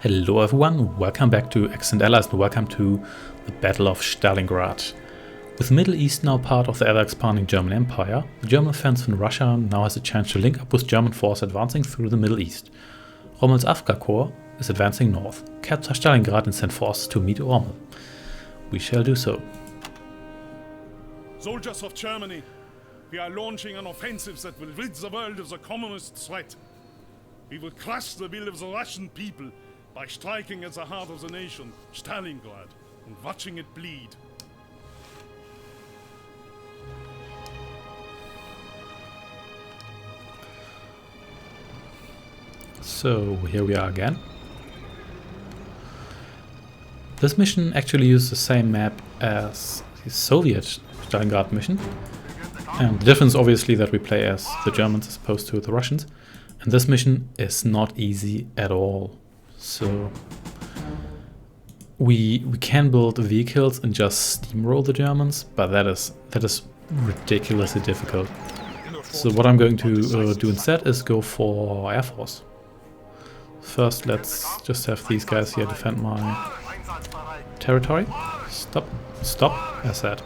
Hello everyone, welcome back to X and Allies and welcome to the Battle of Stalingrad. With the Middle East now part of the ever-expanding German Empire, the German offensive in Russia now has a chance to link up with German forces advancing through the Middle East. Rommel's Afghan Corps is advancing north, capture Stalingrad and send forces to meet Rommel. We shall do so. Soldiers of Germany, we are launching an offensive that will rid the world of the communist threat. We will crush the will of the Russian people by striking at the heart of the nation, Stalingrad, and watching it bleed. So here we are again. This mission actually uses the same map as the Soviet Stalingrad mission. And the difference obviously that we play as the Germans as opposed to the Russians. And this mission is not easy at all. So we can build vehicles and just steamroll the Germans, but that is ridiculously difficult. So what I'm going to do instead is go for Air Force. First, let's just have these guys here defend my territory. Stop, I said.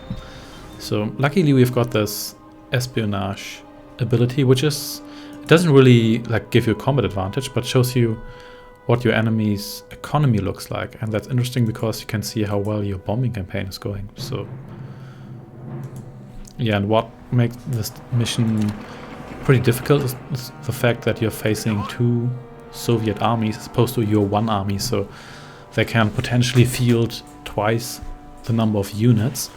So luckily we've got this espionage ability, which is, it doesn't really like give you a combat advantage, but shows you what your enemy's economy looks like, and that's interesting because you can see how well your bombing campaign is going. So yeah, and what makes this mission pretty difficult is the fact that you're facing two Soviet armies as opposed to your one army, so they can potentially field twice the number of units.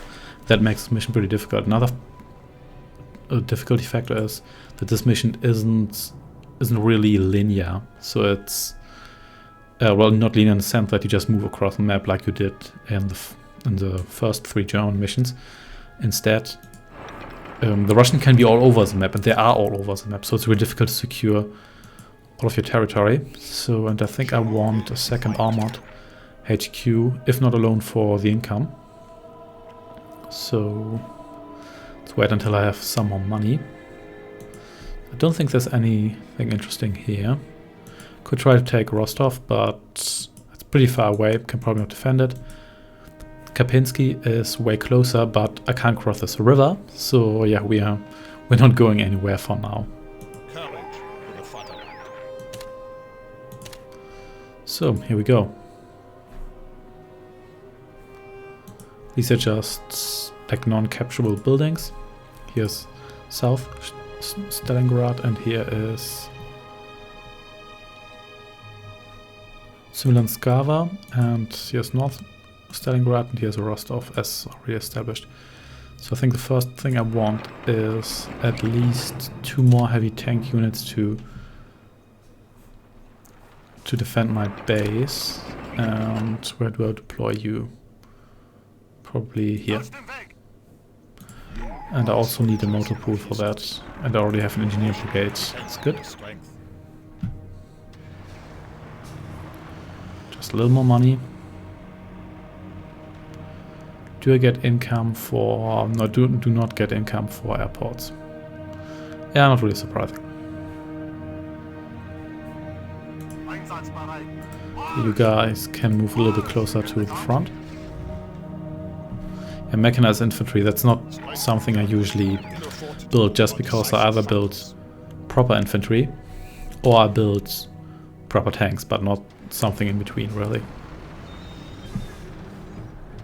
That makes the mission pretty difficult. Another difficulty factor is that this mission isn't really linear, so it's well, not linear in the sense that you just move across the map like you did in the first three German missions. Instead, the Russian can be all over the map, and they are all over the map, so it's really difficult to secure all of your territory. So, and I think I want a second armored HQ, if not alone for the income. So let's wait until I have some more money. I don't think there's anything interesting here. Could try to take Rostov, but it's pretty far away, can probably not defend it. Kapinski is way closer, but I can't cross this river, so yeah, we're not going anywhere for now. So here we go. These are just like non-capturable buildings. Here's South Stalingrad, and here is Smolenskava, and here's North Stalingrad, and here's Rostov as already established. So I think the first thing I want is at least 2 more heavy tank units to defend my base. And where do I deploy you? Probably here. And I also need a motor pool for that, and I already have an engineer brigade. That's good. Just a little more money. Do I get income for... No, do not get income for airports. Yeah, not really surprising. You guys can move a little bit closer to the front. And mechanized infantry, that's not something I usually build, just because I either build proper infantry or I build proper tanks, but not something in between, really.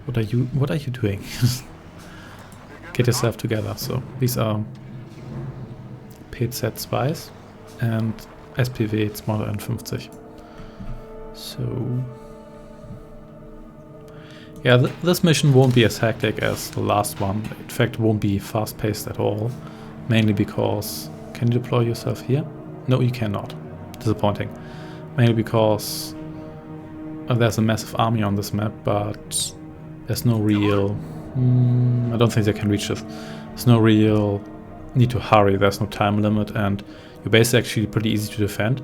What are you doing? Get yourself together. So these are PZ spies and SPW 251. So yeah, this mission won't be as hectic as the last one. In fact, won't be fast-paced at all. Mainly because... Can you deploy yourself here? No, you cannot. Disappointing. Mainly because there's a massive army on this map, but there's no real... I don't think they can reach this. There's no real need to hurry, there's no time limit, and your base is actually pretty easy to defend.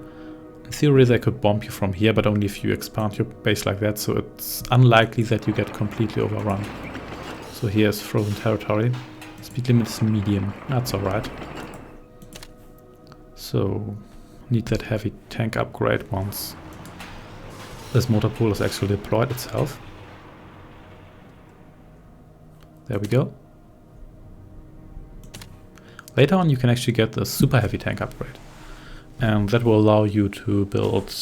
In theory they could bomb you from here, but only if you expand your base like that, so it's unlikely that you get completely overrun. So here's frozen territory. Speed limit is medium, that's alright. So need that heavy tank upgrade once this motor pool is actually deployed itself. There we go. Later on you can actually get the super heavy tank upgrade. And that will allow you to build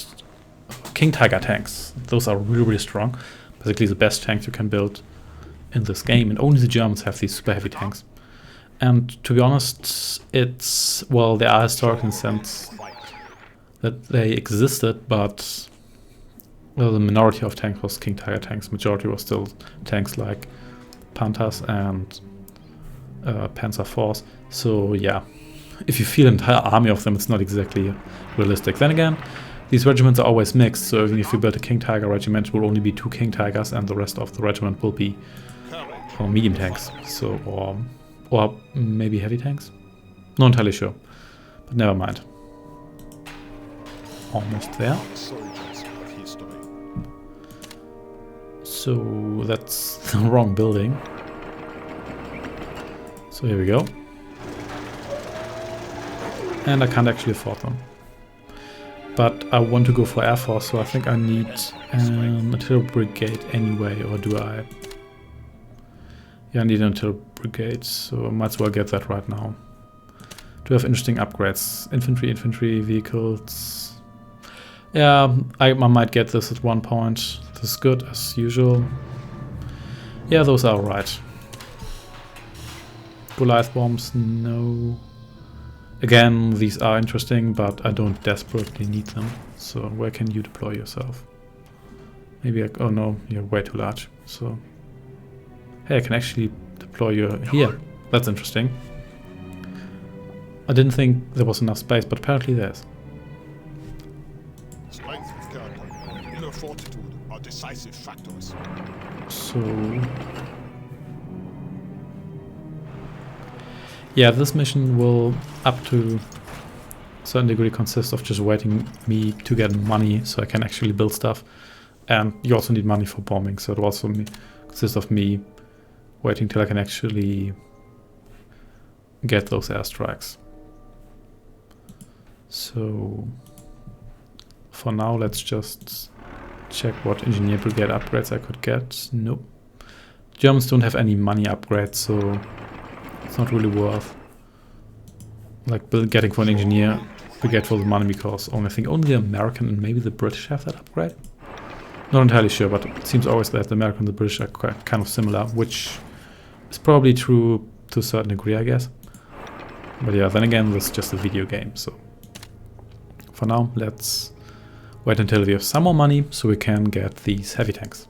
King Tiger tanks. Those are really, really strong. Basically the best tanks you can build in this game. And only the Germans have these super heavy tanks. And to be honest, it's, well, they are historic in the sense that they existed, but well, the minority of tanks was King Tiger tanks. Majority was still tanks like Panthers and Panzer IVs. So yeah, if you feel an entire army of them, it's not exactly realistic. Then again, these regiments are always mixed, so even if you build a King Tiger regiment, it will only be 2 King Tigers and the rest of the regiment will be medium tanks. So, or maybe heavy tanks? Not entirely sure, but never mind. Almost there. So that's the wrong building. So here we go. And I can't actually afford them. But I want to go for Air Force, so I think I need an artillery brigade anyway, or do I? Yeah, I need an artillery brigade, so I might as well get that right now. Do have interesting upgrades. Infantry vehicles. Yeah, I might get this at one point. This is good, as usual. Yeah, those are alright. Goliath bombs, no. Again, these are interesting, but I don't desperately need them. So where can you deploy yourself? Maybe oh no, you're way too large. So hey, I can actually deploy you here. That's interesting. I didn't think there was enough space, but apparently there's. Strength of character, inner fortitude are decisive factors. So yeah, this mission will, up to a certain degree, consist of just waiting me to get money so I can actually build stuff. And you also need money for bombing, so it will also consist of me waiting till I can actually get those airstrikes. So for now, let's just check what engineer brigade upgrades I could get. Nope. Germans don't have any money upgrades, so it's not really worth like getting for an engineer brigade for the money, because I think only the American and maybe the British have that upgrade. Not entirely sure, but it seems always that the American and the British are kind of similar, which is probably true to a certain degree, I guess. But yeah, then again, this is just a video game, so for now, let's wait until we have some more money so we can get these heavy tanks.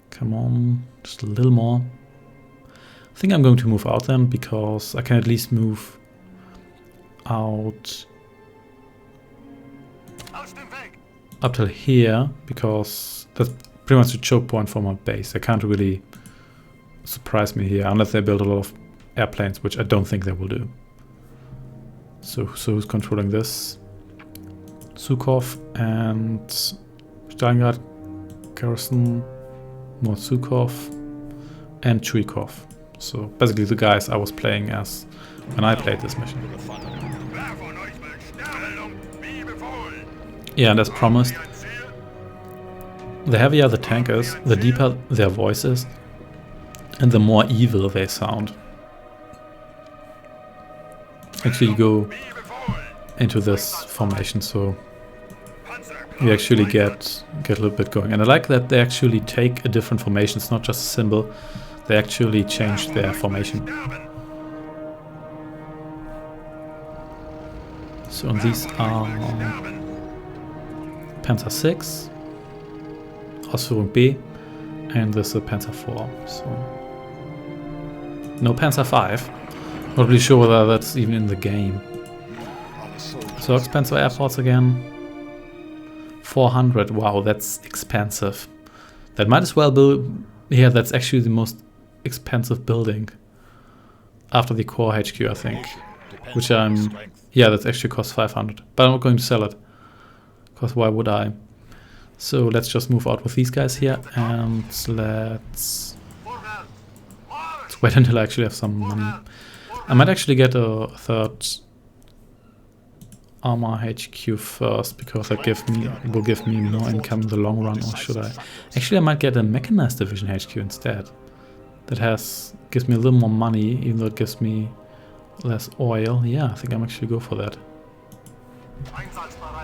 Come on, just a little more. I think I'm going to move out then, because I can at least move out up till here, because that's pretty much the choke point for my base. They can't really surprise me here unless they build a lot of airplanes, which I don't think they will do. So who's controlling this? Sukhov and Stalingrad garrison, more Sukhov and Chuikov. So basically the guys I was playing as when I played this mission. Yeah, and as promised, the heavier the tank is, the deeper their voice is, and the more evil they sound. Actually, you go into this formation, so you actually get a little bit going. And I like that they actually take a different formation. It's not just a symbol. They actually change their formation. So these are Panzer 6, Ausführung B, and this is a Panzer 4. So no Panzer 5. Not really sure whether that's even in the game. So expensive airports again. 400. Wow, that's expensive. That might as well be. Yeah, that's actually the most expensive building after the core HQ, I think. Which yeah, that actually costs 500. But I'm not going to sell it, because why would I? So let's just move out with these guys here, and let's wait until I actually have some money. I might actually get a third armor HQ first, because that will give me more income in the long run, or should I? Actually, I might get a mechanized division HQ instead. That gives me a little more money, even though it gives me less oil. Yeah, I think I'm actually go for that.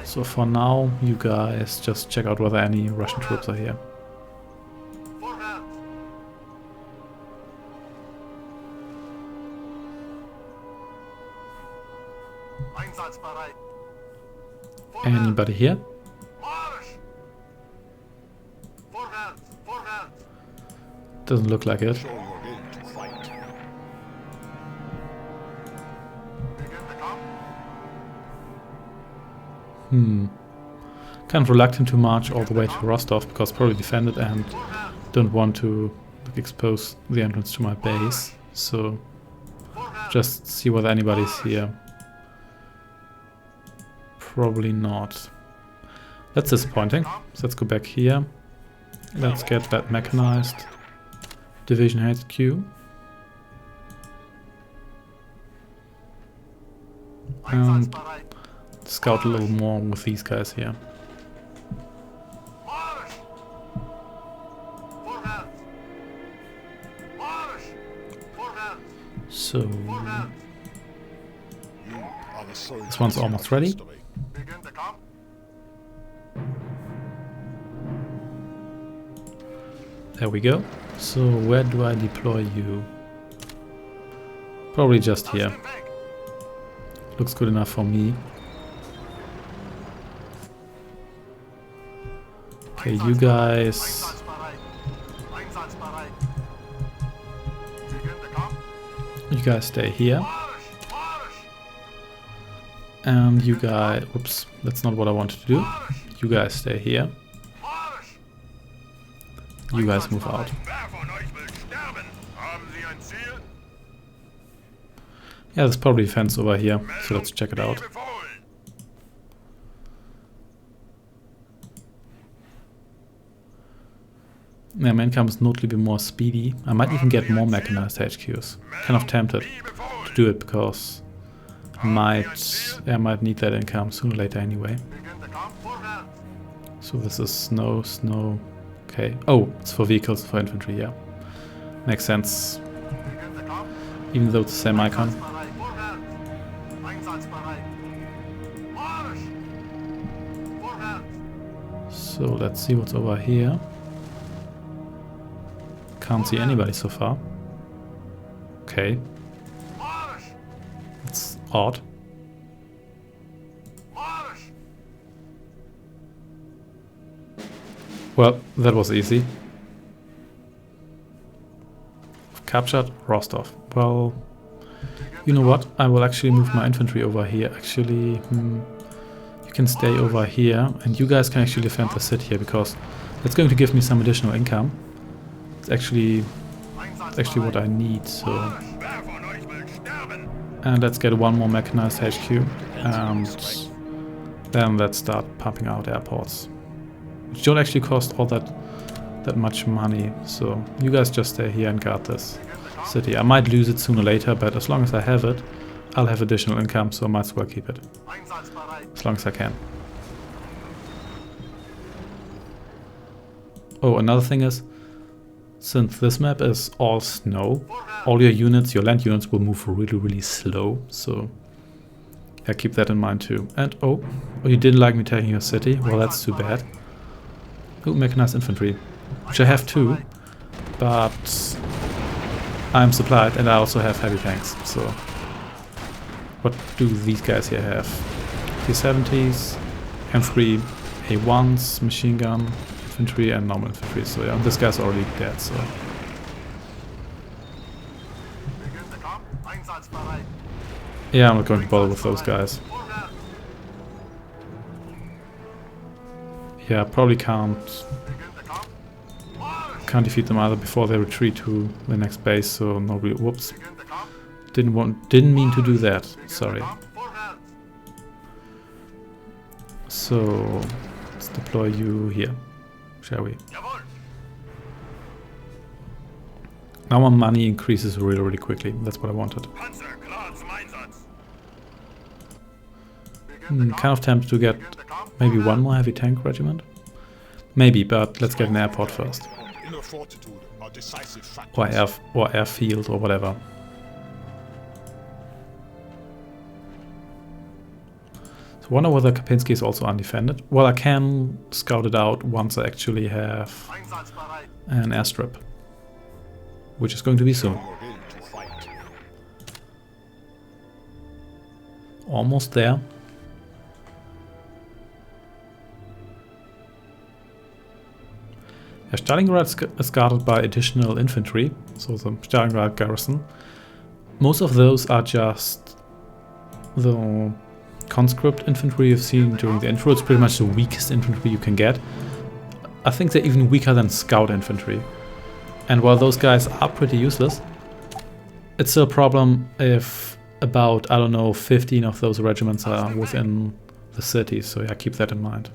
So for now, you guys just check out whether any Russian troops are here. Anybody here? Doesn't look like it. Kind of reluctant to march all the way to Rostov, because probably defended and don't want to expose the entrance to my base. So just see whether anybody's here. Probably not. That's disappointing. So let's go back here. Let's get that mechanized division HQ. And scout a little more with these guys here. So this one's almost ready. There we go. So where do I deploy you? Probably just here. Looks good enough for me. Okay, you guys. You guys stay here. And you guys, oops, that's not what I wanted to do. You guys stay here. You guys move out. Yeah, there's probably a fence over here, so let's check it out. Yeah, my income is notably more speedy. I might even get more mechanized HQs. Kind of tempted to do it because I might need that income sooner or later anyway. So this is snow. Okay. Oh, it's for vehicles, for infantry, yeah. Makes sense. Even though it's the same icon. So let's see what's over here. Can't see anybody so far. Okay. That's odd. Well, that was easy. Captured Rostov. Well, you know what? I will actually move my infantry over here. Actually, you can stay over here, and you guys can actually defend the city here, because that's going to give me some additional income. It's actually what I need. So, and let's get one more mechanized HQ, and then let's start pumping out airports, which don't actually cost all that much money. So you guys just stay here and guard this city. I might lose it sooner or later, but as long as I have it, I'll have additional income, so I might as well keep it as long as I can. Oh, another thing is, since this map is all snow, all your units, your land units, will move really, really slow. So yeah, keep that in mind too. And oh, you didn't like me taking your city? Well, that's too bad. Oh, mechanized infantry, which I have too, but I'm supplied, and I also have heavy tanks. So what do these guys here have? T-70s, M3, A1s, machine gun, infantry, and normal infantry. So yeah, this guy's already dead. So yeah, I'm not going to bother with those guys. Yeah, probably can't defeat them either before they retreat to the next base. So no real whoops. Didn't mean to do that. Sorry. So let's deploy you here, shall we? Now my money increases really, really quickly. That's what I wanted. Kind of tempted to get maybe one more heavy tank regiment. Maybe, but let's get an airport first. Inner fortitude are decisive factors. Or airfield or whatever. So wonder whether Kapinski is also undefended. Well, I can scout it out once I actually have an airstrip, which is going to be soon. Your will to fight. Almost there. Stalingrad is guarded by additional infantry, so the Stalingrad garrison. Most of those are just the conscript infantry you've seen during the intro. It's pretty much the weakest infantry you can get. I think they're even weaker than scout infantry. And while those guys are pretty useless, it's still a problem if about, I don't know, 15 of those regiments are within the city, so yeah, keep that in mind.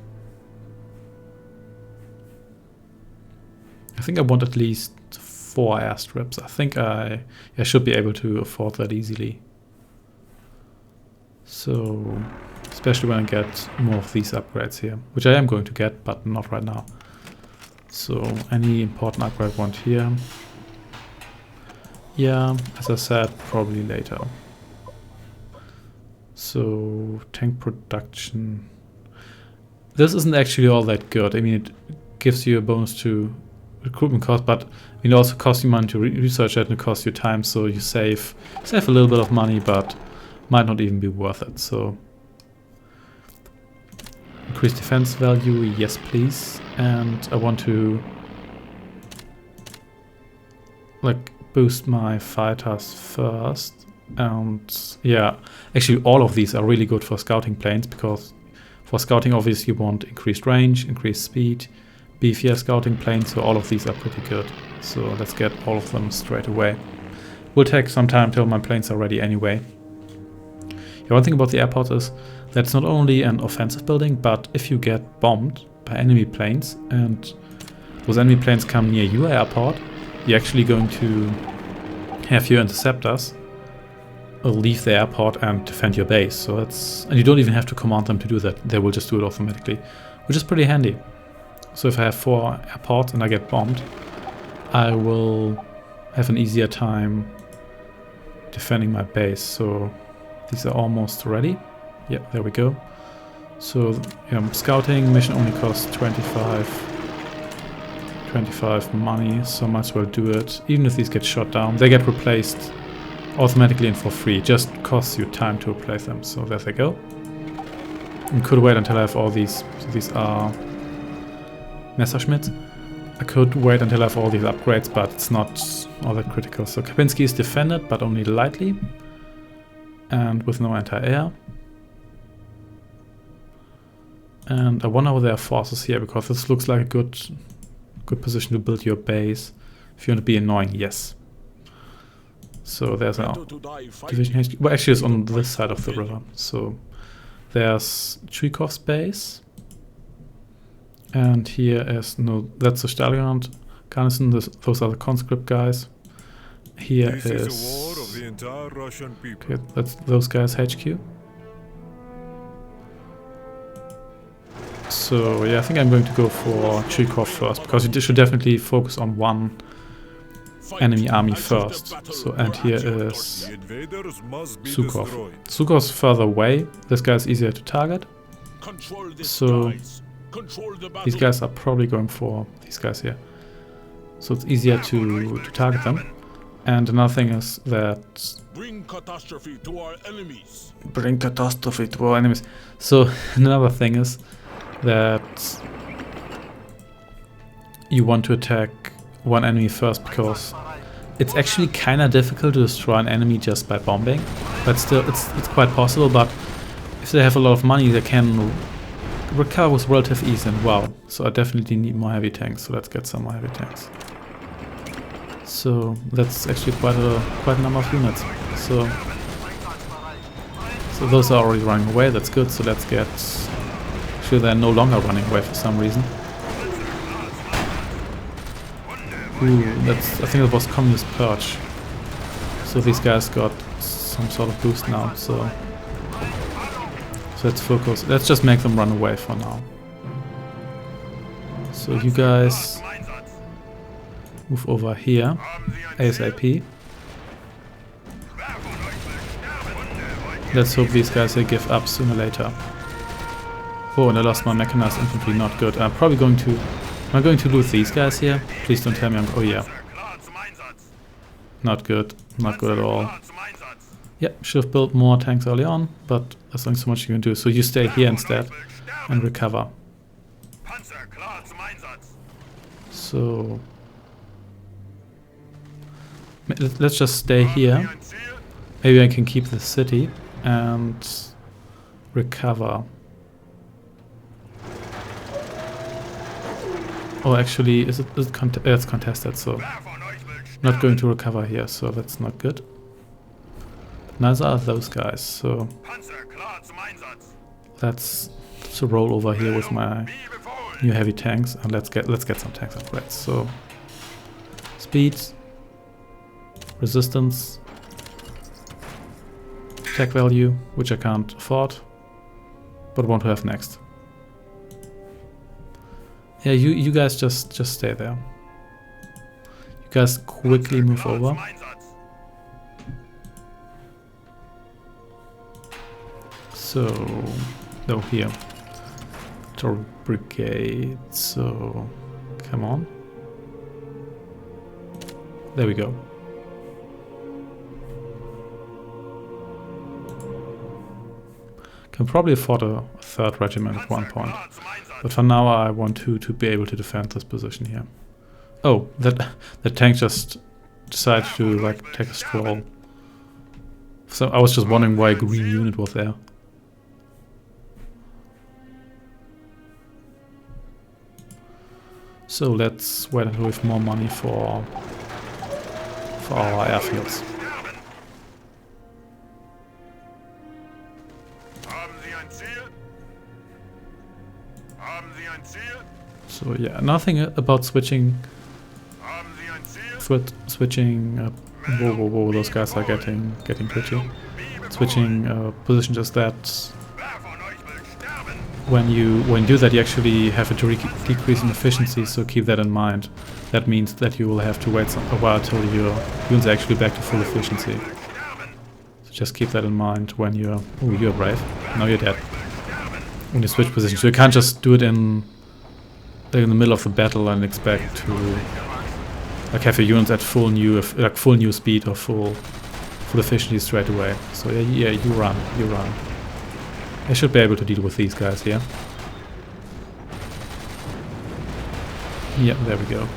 I think I want at least 4 airstrips. I think I should be able to afford that easily. So, especially when I get more of these upgrades here, which I am going to get, but not right now. So, any important upgrade want here? Yeah, as I said, probably later. So, tank production. This isn't actually all that good. I mean, it gives you a bonus to recruitment cost, but it also costs you money to research it, and it costs you time, so you save a little bit of money, but might not even be worth it. So increase defense value, yes please. And I want to like boost my fighters first. And yeah, actually all of these are really good for scouting planes, because for scouting obviously you want increased range, increased speed, beefier scouting planes, so all of these are pretty good. So let's get all of them straight away. Will take some time till my planes are ready anyway. Yeah, one thing about the airport is that it's not only an offensive building, but if you get bombed by enemy planes and those enemy planes come near your airport, you're actually going to have your interceptors leave the airport and defend your base. So and you don't even have to command them to do that. They will just do it automatically, which is pretty handy. So if I have 4 airports and I get bombed, I will have an easier time defending my base. So these are almost ready. Yeah, there we go. So yeah, scouting mission only costs 25 money, so might as well do it. Even if these get shot down, they get replaced automatically and for free. It just costs you time to replace them. So there they go. And could wait until I have all these. So these are Messerschmitts. I could wait until I have all these upgrades, but it's not all that critical. So Kapinski is defended, but only lightly. And with no anti-air. And I wonder whether there are forces here, because this looks like a good position to build your base. If you want to be annoying, yes. So there's our division HQ. Well, actually it's on this side of the river. So there's Chuikov's base. And here is, no, that's the Stalingrad garrison. Those are the conscript guys. Here is a war of the entire Russian people. Okay, that's those guys' HQ. So yeah, I think I'm going to go for Chuikov first, because you should definitely focus on one enemy army first. So, and here is Sukhov. Sukhov's further away. This guy's easier to target. So these guys are probably going for these guys here. So it's easier to target them. And another thing is that Bring catastrophe to our enemies. Bring catastrophe to our enemies. So another thing is that you want to attack one enemy first, because it's actually kind of difficult to destroy an enemy just by bombing, but still it's quite possible. But if they have a lot of money, they can recover with relative ease, and wow, so I definitely need more heavy tanks. So let's get some more heavy tanks. So that's actually quite a number of units. So those are already running away. That's good. So let's get. Sure, they're no longer running away for some reason. Ooh, I think it was Communist Purge. So these guys got some sort of boost now. So So let's focus. Let's just make them run away for now. So you guys move over here, ASAP. Let's hope these guys will give up sooner or later. Oh, and I lost my mechanized infantry, not good. I'm probably going to... Am I going to lose these guys here? Please don't tell me I'm... Oh yeah. Not good. Not good at all. Yeah, should have built more tanks early on, but there's only so much you can do. So you stay here instead and recover. So... Let's just stay here. Maybe I can keep the city and recover. Oh, actually, it's contested, so not going to recover here, so that's not good. But neither are those guys, so let's roll over here with my new heavy tanks and let's get some tanks upgrades. So speed, resistance, attack value, which I can't afford, but want to have next. Yeah, you guys just stay there. You guys quickly move over. So, no, here. Total brigade, so come on. There we go. Can probably afford a third regiment at one point. But for now I want to be able to defend this position here. Oh, the tank just decided to like take a stroll. So I was just wondering why a green unit was there. So let's wait until we have more money for our airfields. So yeah, nothing about switching. Whoa, those guys are getting pretty. Switching position, just that when you do that, you actually have a decrease in efficiency. So keep that in mind. That means that you will have to wait a while till your units are actually back to full efficiency. So just keep that in mind when you're. Oh, you're brave. Now you're dead. When you switch positions, so you can't just do it in the middle of the battle and expect to like have your units at full new speed or full efficiency straight away. So yeah, you run. I should be able to deal with these guys here. Yeah, there we go.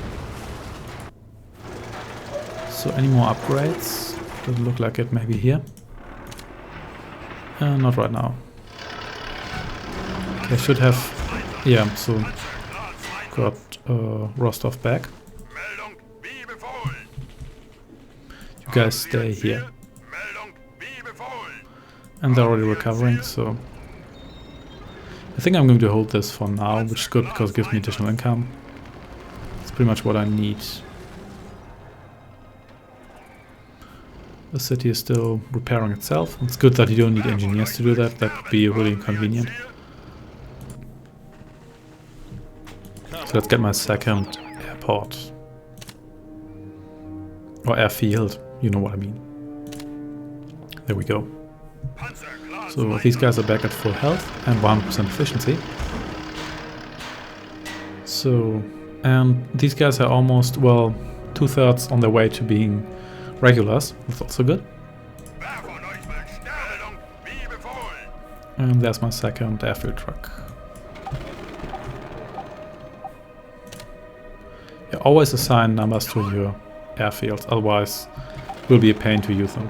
So any more upgrades? Doesn't look like it. Maybe here. Not right now. Okay, I should have. Yeah, so got Rostov back. You guys stay here. And they're already recovering, so I think I'm going to hold this for now, which is good because it gives me additional income. It's pretty much what I need. The city is still repairing itself. It's good that you don't need engineers to do that. That would be really inconvenient. So let's get my second airport. Or airfield, you know what I mean. There we go. So these guys are back at full health and 100% efficiency. So, and these guys are almost, well, 2/3 on their way to being regulars. That's also good. And there's my second airfield truck. Yeah, always assign numbers to your airfields, otherwise it will be a pain to use them.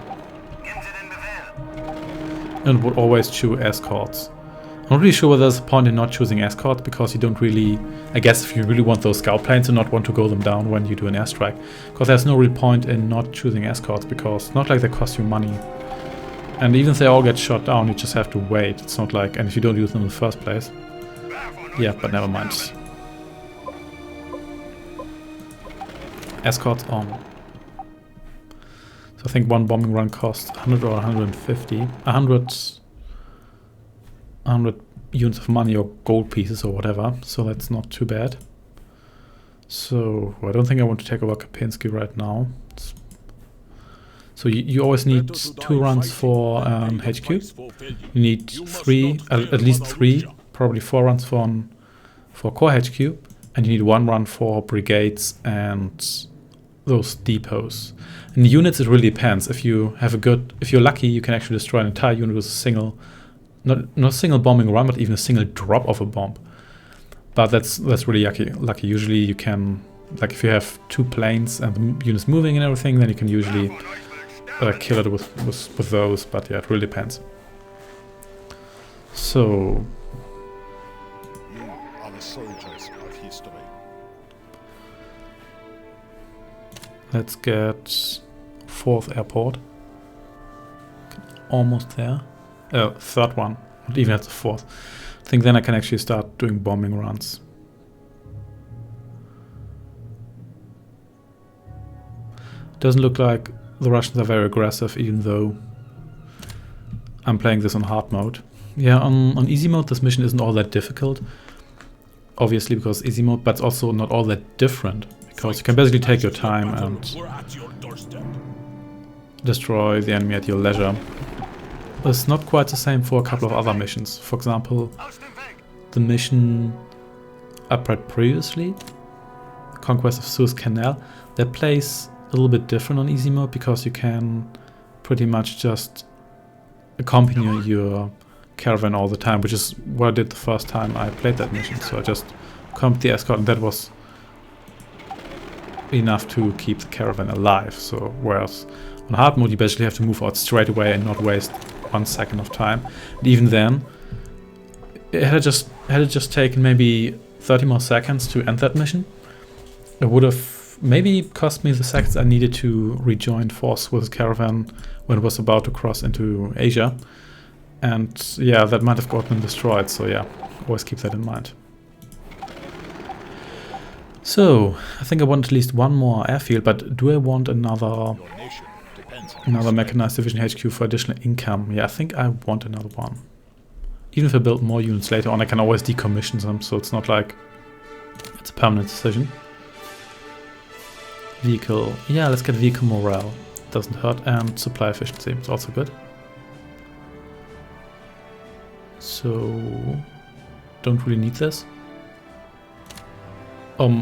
And would always choose escorts. I'm not really sure whether there's a point in not choosing escorts, because you don't really... I guess if you really want those scout planes and not want to go them down when you do an airstrike. Because there's no real point in not choosing escorts, because it's not like they cost you money. And even if they all get shot down, you just have to wait. It's not like... And if you don't use them in the first place... Yeah, but never mind. Escorts on. So I think one bombing run costs 100 or 150. 100 100 units of money or gold pieces or whatever, so that's not too bad. So I don't think I want to take over Kapinski right now. So you always need 2 runs for HQ. You need 3, at least 3, probably 4 runs for core HQ, and you need 1 run for brigades and those depots. In units, it really depends. If you're lucky, you can actually destroy an entire unit with a single, not a single bombing run, but even a single drop of a bomb. But that's really lucky. Usually you can, like if you have 2 planes and the units moving and everything, then you can usually kill it with those. But yeah, it really depends. So You are the soldiers of history. let's get 4th airport. Almost there. 3rd one. Not even at the 4th. I think then I can actually start doing bombing runs. Doesn't look like the Russians are very aggressive, even though I'm playing this on hard mode. Yeah, on easy mode this mission isn't all that difficult. Obviously because easy mode, but it's also not all that different. Because you can basically take your time and destroy the enemy at your leisure. It's not quite the same for a couple of other missions. For example, the mission upright previously, Conquest of Suez Canal, that plays a little bit different on easy mode because you can pretty much just accompany your caravan all the time, which is what I did the first time I played that mission. So I just accompanied the escort, and that was enough to keep the caravan alive. So whereas on hard mode you basically have to move out straight away and not waste 1 second of time. And even then, had it just taken maybe 30 more seconds to end that mission, it would have maybe cost me the seconds I needed to rejoin force with the caravan when it was about to cross into Asia. And yeah, that might have gotten destroyed, so yeah, always keep that in mind. So, I think I want at least 1 more airfield, but do I want another mechanized division HQ for additional income? Yeah, I think I want another one. Even if I build more units later on, I can always decommission them, so it's not like it's a permanent decision. Vehicle, yeah, let's get vehicle morale. Doesn't hurt, and supply efficiency, it's also good. So, don't really need this.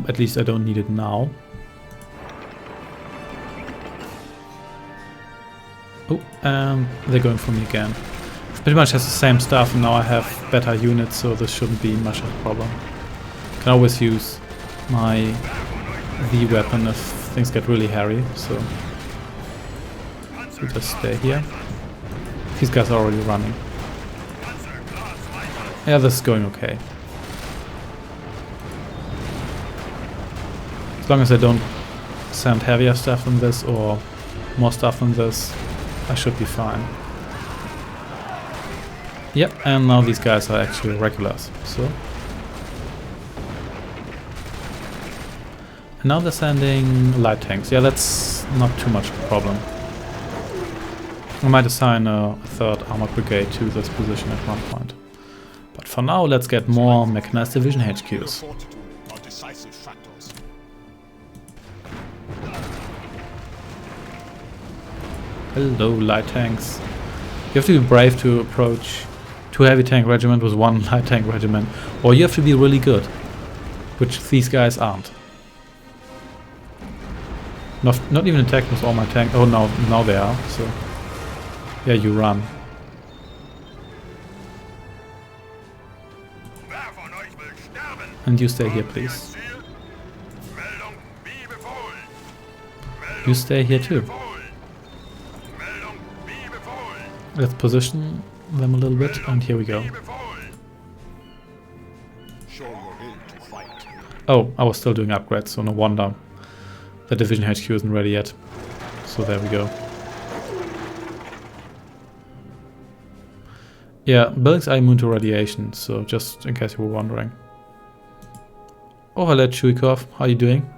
At least I don't need it now. Oh, and they're going for me again. It pretty much has the same stuff, and now I have better units, so this shouldn't be much of a problem. Can always use my V weapon if things get really hairy, so we'll just stay here. These guys are already running. Yeah, this is going okay. As long as I don't send heavier stuff than this or more stuff than this, I should be fine. Yep, and now these guys are actually regulars, so. And now they're sending light tanks. Yeah, that's not too much of a problem. I might assign a 3rd armored brigade to this position at one point. But for now, let's get more mechanized division HQs. Hello, light tanks. You have to be brave to approach 2 heavy tank regiment with 1 light tank regiment, or you have to be really good, which these guys aren't. Not even attack with all my tanks. Oh, now they are. So yeah, you run. And you stay here, please. You stay here too. Let's position them a little bit, and here we go. Oh, I was still doing upgrades, so no wonder the division HQ isn't ready yet. So there we go. Yeah, buildings are immune to radiation, so just in case you were wondering. Oh, hello Chuikov, how are you doing?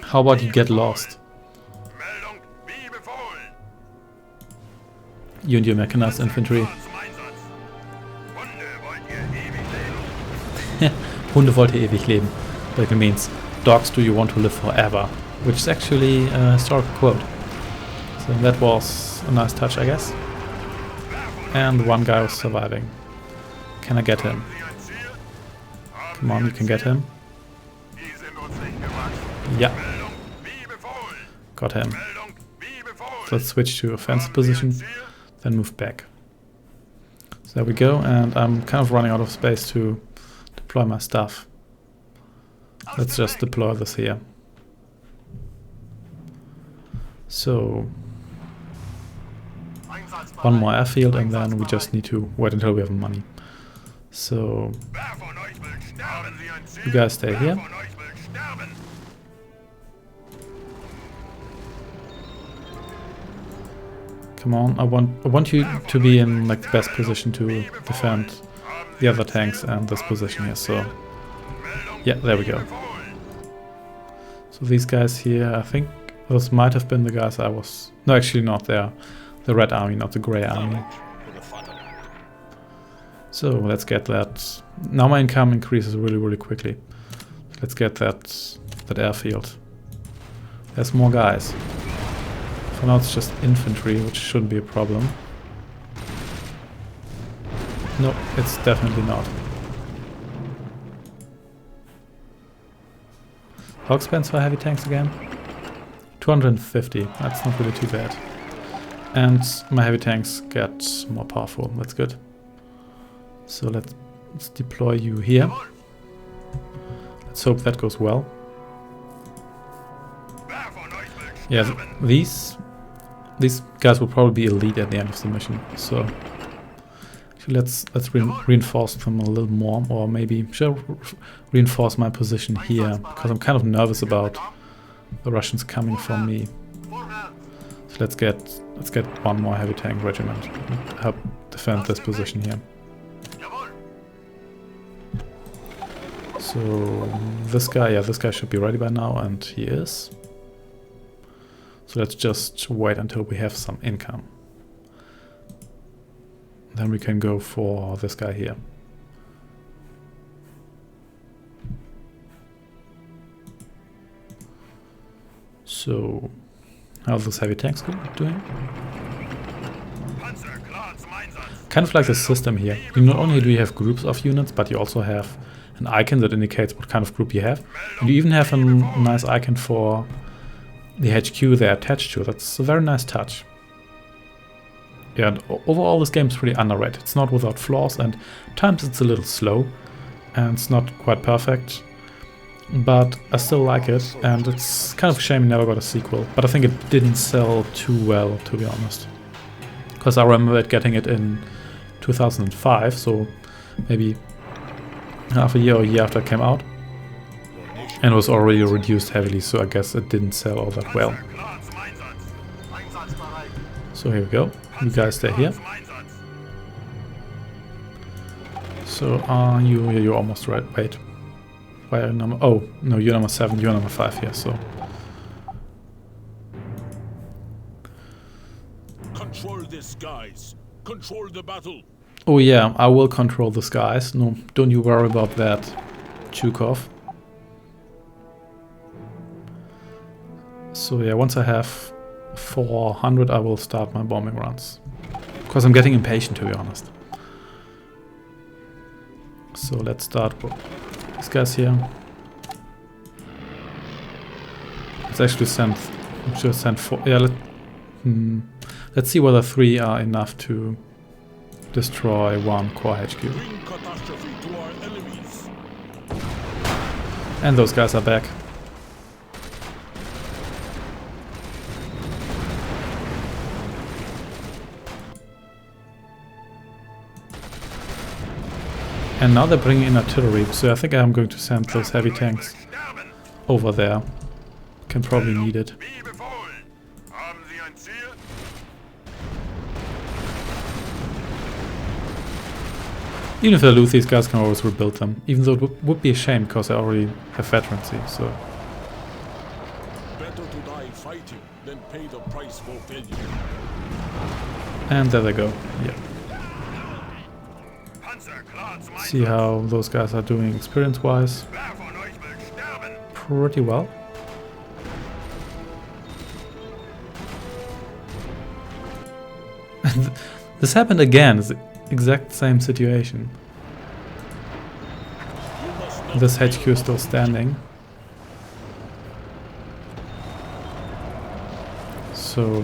How about you get lost? You and your mechanized infantry. Hunde wollt ihr ewig leben. That means, dogs do you want to live forever. Which is actually a historical quote. So that was a nice touch, I guess. And one guy was surviving. Can I get him? Come on, you can get him. Yeah. Got him. So let's switch to offensive position, then move back. So there we go, and I'm kind of running out of space to deploy my stuff. Let's just deploy this here. So one more airfield, and then we just need to wait until we have money. So you guys stay here. Come on, I want you to be in like the best position to defend the other tanks and this position here. So yeah, there we go. So these guys here, I think those might have been the guys I was... No, actually not. They're the red army, not the grey army. So let's get that. Now my income increases really quickly. Let's get that airfield. There's more guys. For now it's just infantry, which shouldn't be a problem. No, it's definitely not. How expensive are heavy tanks again? 250, that's not really too bad. And my heavy tanks get more powerful, that's good. So let's deploy you here. Let's hope that goes well. Yeah, these guys will probably be elite at the end of the mission. So actually let's reinforce them a little more, or maybe should I reinforce my position here, because I'm kind of nervous about the Russians coming from me. So let's get one more heavy tank regiment and help defend this position here. So this guy should be ready by now, and he is. So let's just wait until we have some income. Then we can go for this guy here. So, how's this heavy tanks doing? Kind of like the system here. Not only do you have groups of units, but you also have an icon that indicates what kind of group you have. And you even have a nice icon for the HQ they're attached to. That's a very nice touch. Yeah, and overall this game is pretty underrated. It's not without flaws, and at times it's a little slow and it's not quite perfect, but I still like it, and it's kind of a shame it never got a sequel. But I think it didn't sell too well, to be honest, because I remember getting it in 2005, so maybe half a year or a year after it came out. And it was already reduced heavily, so I guess it didn't sell all that well. So here we go. You guys stay here. So you're almost right. Wait. Why are you number... Oh, no, you're number 7, you're number 5 here, so... Control the skies. Control the battle. Oh yeah, I will control the skies. No, don't you worry about that, Chukov. So yeah, once I have 400, I will start my bombing runs. Because I'm getting impatient, to be honest. So let's start with these guys here. Let's actually send 4. Yeah, let's see whether 3 are enough to destroy one core HQ. And those guys are back. And now they're bringing in artillery, so I think I'm going to send those heavy tanks over there. Can probably need it. Even if I lose, these guys can always rebuild them. Even though it would be a shame, because I already have veterancy, so... Better to die fighting than pay the price for failure. And there they go. Yeah. See how those guys are doing experience-wise. Pretty well. And this happened again. It's the exact same situation. This HQ is still standing. So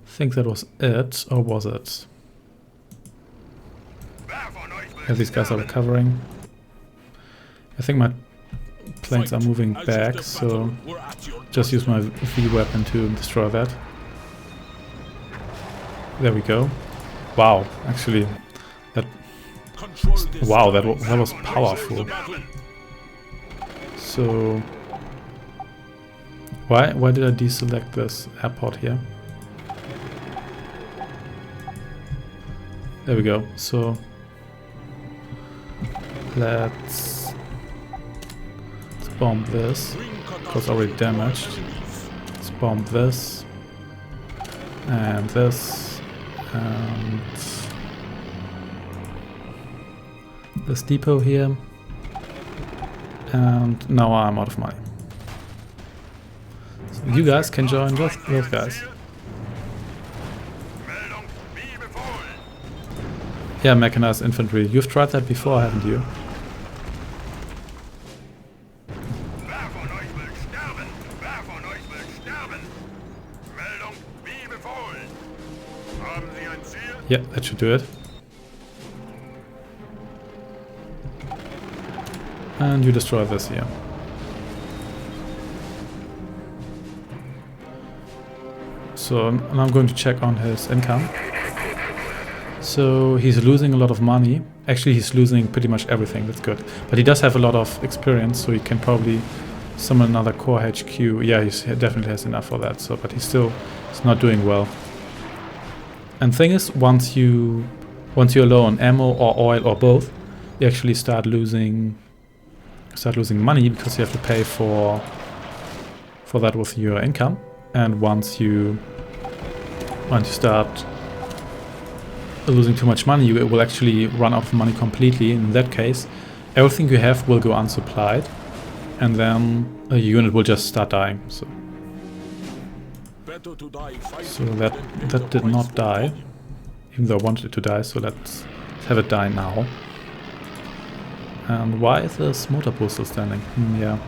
I think that was it, or was it? Yeah, these guys are recovering. I think my planes are moving back, so just use my V weapon to destroy that. There we go. Wow, actually, that was powerful. So why did I deselect this airport here? There we go. So let's bomb this, because already damaged. Let's bomb this and this and this depot here. And now I'm out of money. So you guys can join those guys. Yeah, mechanized infantry. You've tried that before, haven't you? Yeah, that should do it. And you destroy this here. So now I'm going to check on his income. So he's losing a lot of money. Actually, he's losing pretty much everything. That's good. But he does have a lot of experience, so he can probably summon another core HQ. Yeah, he definitely has enough for that. So, but he's not doing well. And thing is, once you're low on ammo or oil or both, you actually start losing money, because you have to pay for that with your income. And once you start losing too much money, you will actually run out of money completely. In that case, everything you have will go unsupplied, and then a unit will just start dying. So that did not die, even though I wanted it to die. So let's have it die now. And why is this motor pool still standing? Yeah,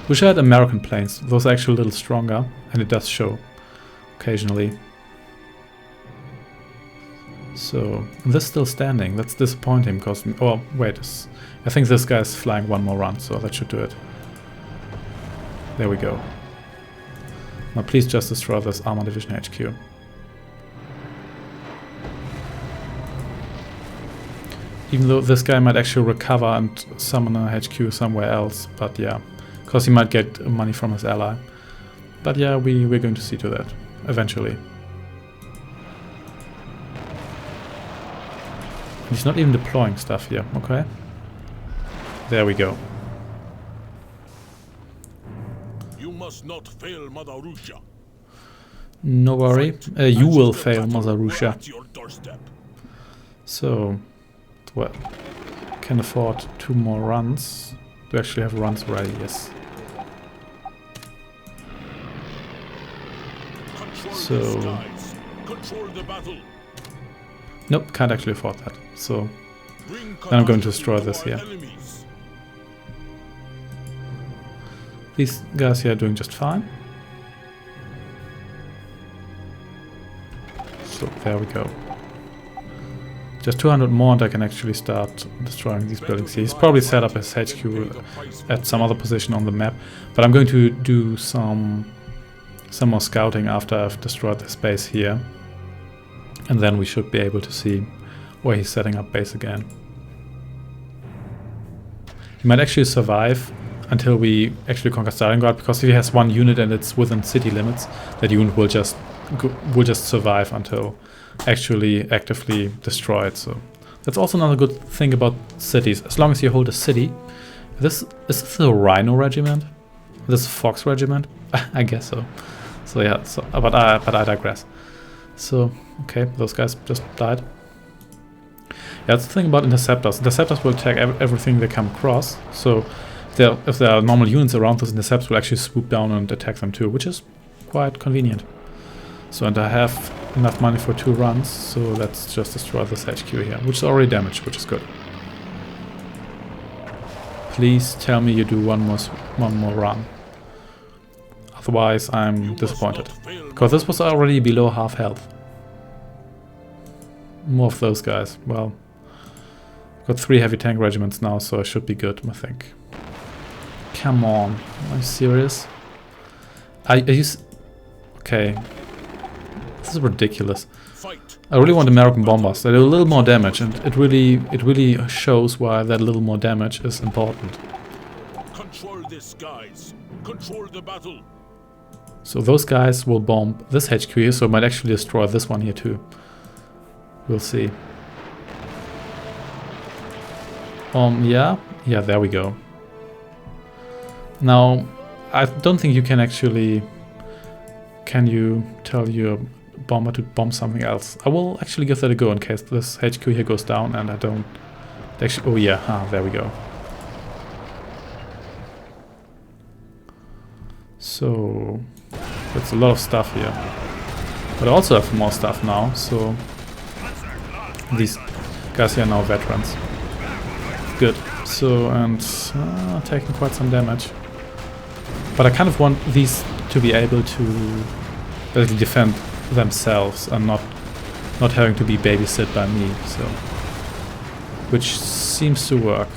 wish I had American planes. Those are actually a little stronger, and it does show occasionally. So this is still standing. That's disappointing, because oh wait, I think this guy is flying one more run, so that should do it. There we go. Now please just destroy this Armor Division HQ. Even though this guy might actually recover and summon a HQ somewhere else, but yeah, because he might get money from his ally. But yeah, we're going to see to that eventually. He's not even deploying stuff here, okay. There we go. You must not fail Mother Russia. No worry, you will fail Mother Russia. So, well, can afford 2 more runs. Do actually have runs ready, yes. So, nope, can't actually afford that. So then I'm going to destroy this here. These guys here are doing just fine. So there we go. Just 200 more and I can actually start destroying these buildings here. He's probably set up his HQ at some other position on the map. But I'm going to do some more scouting after I've destroyed the space here. And then we should be able to see where he's setting up base again. He might actually survive until we actually conquer Stalingrad, because if he has 1 unit and it's within city limits, that unit will just survive until actually actively destroyed. So that's also another good thing about cities. As long as you hold a city. Is this a Rhino regiment? This Fox regiment? I guess so. So yeah, but I digress. So, okay, those guys just died. Yeah, that's the thing about interceptors. Interceptors will attack everything they come across. So if there are normal units around, those interceptors will actually swoop down and attack them too, which is quite convenient. So, and I have enough money for 2 runs, so let's just destroy this HQ here, which is already damaged, which is good. Please tell me you do one more run. Otherwise, I'm disappointed. Because this was already below half health. More of those guys. Well, I've got 3 heavy tank regiments now, so I should be good, I think. Come on. Are you serious? Are you... Okay. This is ridiculous. I really want American bombers. They do a little more damage, and it really shows why that little more damage is important. Control this, guys. Control the battle. So those guys will bomb this HQ here, so it might actually destroy this one here too. We'll see. Yeah, there we go. Now, I don't think you can actually... Can you tell your bomber to bomb something else? I will actually give that a go in case this HQ here goes down and I don't... Actually, oh yeah, there we go. So... That's a lot of stuff here. But I also have more stuff now, so... These guys here are now veterans. Good. So, and taking quite some damage. But I kind of want these to be able to basically defend themselves and not having to be babysit by me, so... Which seems to work.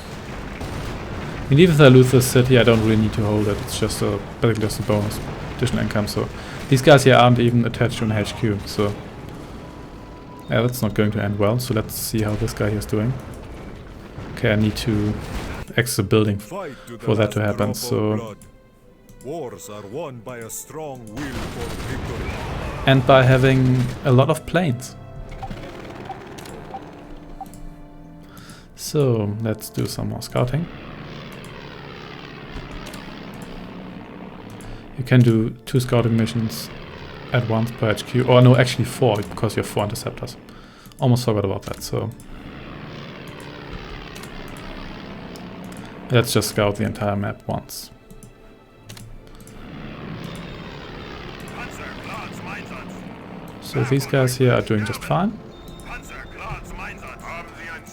I mean, even if I lose this city, I don't really need to hold it. It's just basically just a bonus. Additional income, so... These guys here aren't even attached to an HQ, so... Yeah, that's not going to end well, so let's see how this guy here is doing. Okay, I need to exit the building for that to happen, so... Wars are won by a strong will for victory. And by having a lot of planes. So, let's do some more scouting. You can do 2 scouting missions at once per HQ. Or no, actually 4, because you have 4 interceptors. Almost forgot about that, so... Let's just scout the entire map once. So these guys here are doing just fine.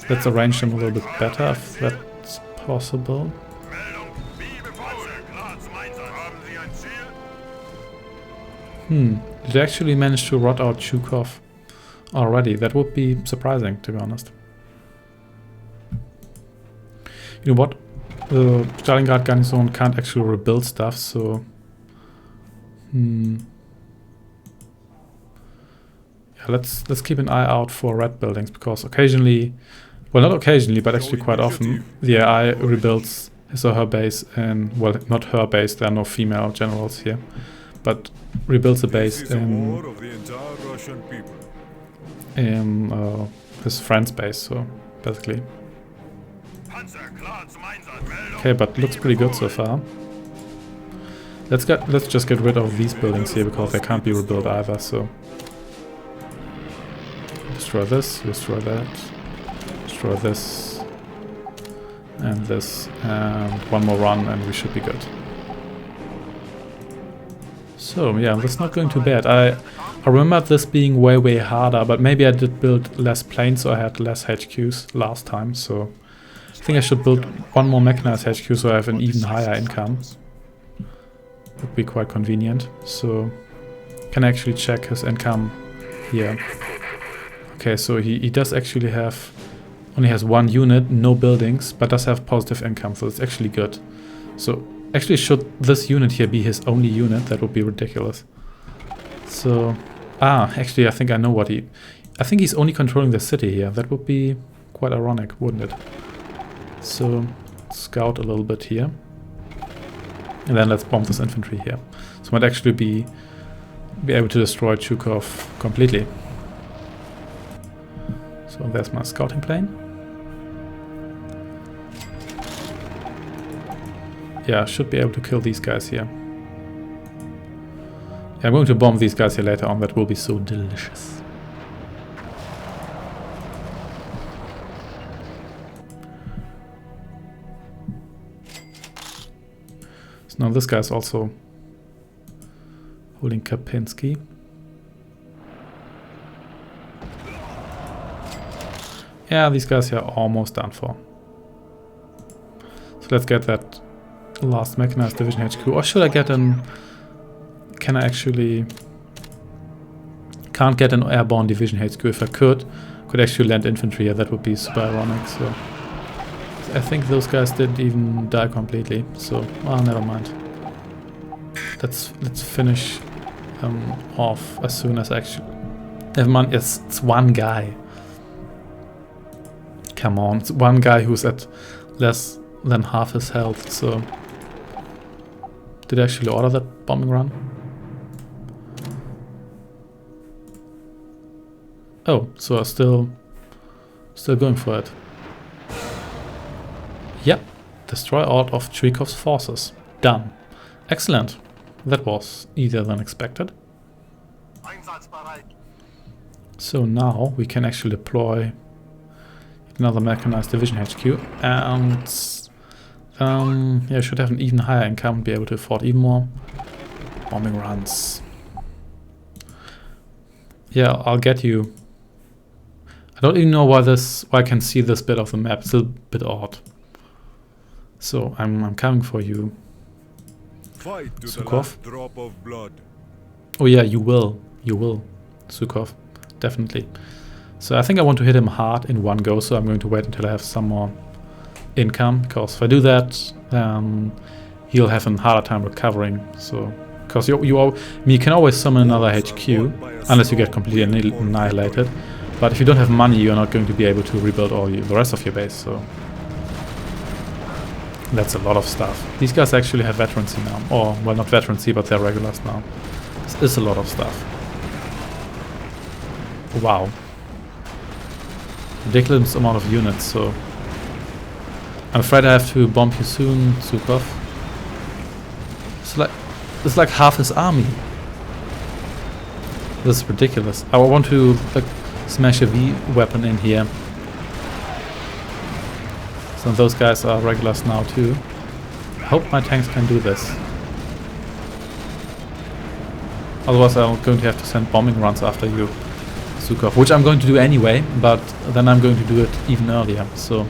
Let's arrange them a little bit better if that's possible. Did they actually manage to rot out Zhukov already? That would be surprising, to be honest. You know what? The Stalingrad garrison can't actually rebuild stuff, so... Yeah, let's keep an eye out for red buildings, because occasionally... Well, not occasionally, but actually quite often, the AI rebuilds his or her base in... Well, not her base, there are no female generals here. But rebuilds a base in his friend's base, so basically. Okay, but looks pretty good so far. Let's just get rid of these buildings here because they can't be rebuilt either. So destroy this, destroy that, destroy this, and this, and one more run, and we should be good. So yeah, that's not going too bad. I remember this being way harder, but maybe I did build less planes, so I had less HQs last time, so I think I should build one more mechanized HQ so I have an even higher income. Would be quite convenient. So can I actually check his income here? Okay, so he does actually have, only has 1 unit, no buildings, but does have positive income, so it's actually good. So actually, should this unit here be his only unit? That would be ridiculous. So, actually, I think I know what I think he's only controlling the city here. That would be quite ironic, wouldn't it? So, scout a little bit here. And then let's bomb this infantry here. So might actually be able to destroy Zhukov completely. So there's my scouting plane. Yeah, should be able to kill these guys here. I'm going to bomb these guys here later on. That will be so delicious. So now this guy's also holding Kapinski. Yeah, these guys here are almost done for. So let's get that last mechanized division HQ. Or should I get an... Can I actually... Can't get an airborne division HQ. If I could actually land infantry here. That would be super ironic. So I think those guys didn't even die completely. So, well, never mind. Let's finish off as soon as actually... Never mind, it's one guy. Come on, it's one guy who's at less than half his health, so... Did I actually order that bombing run? Oh, so I'm still going for it. Yep, destroy all of Chuikov's forces. Done. Excellent. That was easier than expected. So now we can actually deploy another mechanized division HQ, and yeah, I should have an even higher income and be able to afford even more bombing runs. Yeah, I'll get you. I don't even know why I can see this bit of the map. It's a bit odd. So I'm coming for you, Fight to the Sukov. last drop of blood. Oh yeah, you will, Sukov, definitely. So I think I want to hit him hard in one go, so I'm going to wait until I have some more income, because if I do that, he'll have a harder time recovering. So, because you can always summon another HQ, unless you get completely annihilated. But if you don't have money, you're not going to be able to rebuild the rest of your base, so... That's a lot of stuff. These guys actually have veterancy now. Or, well, not veterancy, but they're regulars now. This is a lot of stuff. Wow. Ridiculous amount of units, so... I'm afraid I have to bomb you soon, Zukov. It's like half his army. This is ridiculous. I want to smash a V weapon in here. So those guys are regulars now too. I hope my tanks can do this. Otherwise I'm going to have to send bombing runs after you, Zukov, which I'm going to do anyway, but then I'm going to do it even earlier. So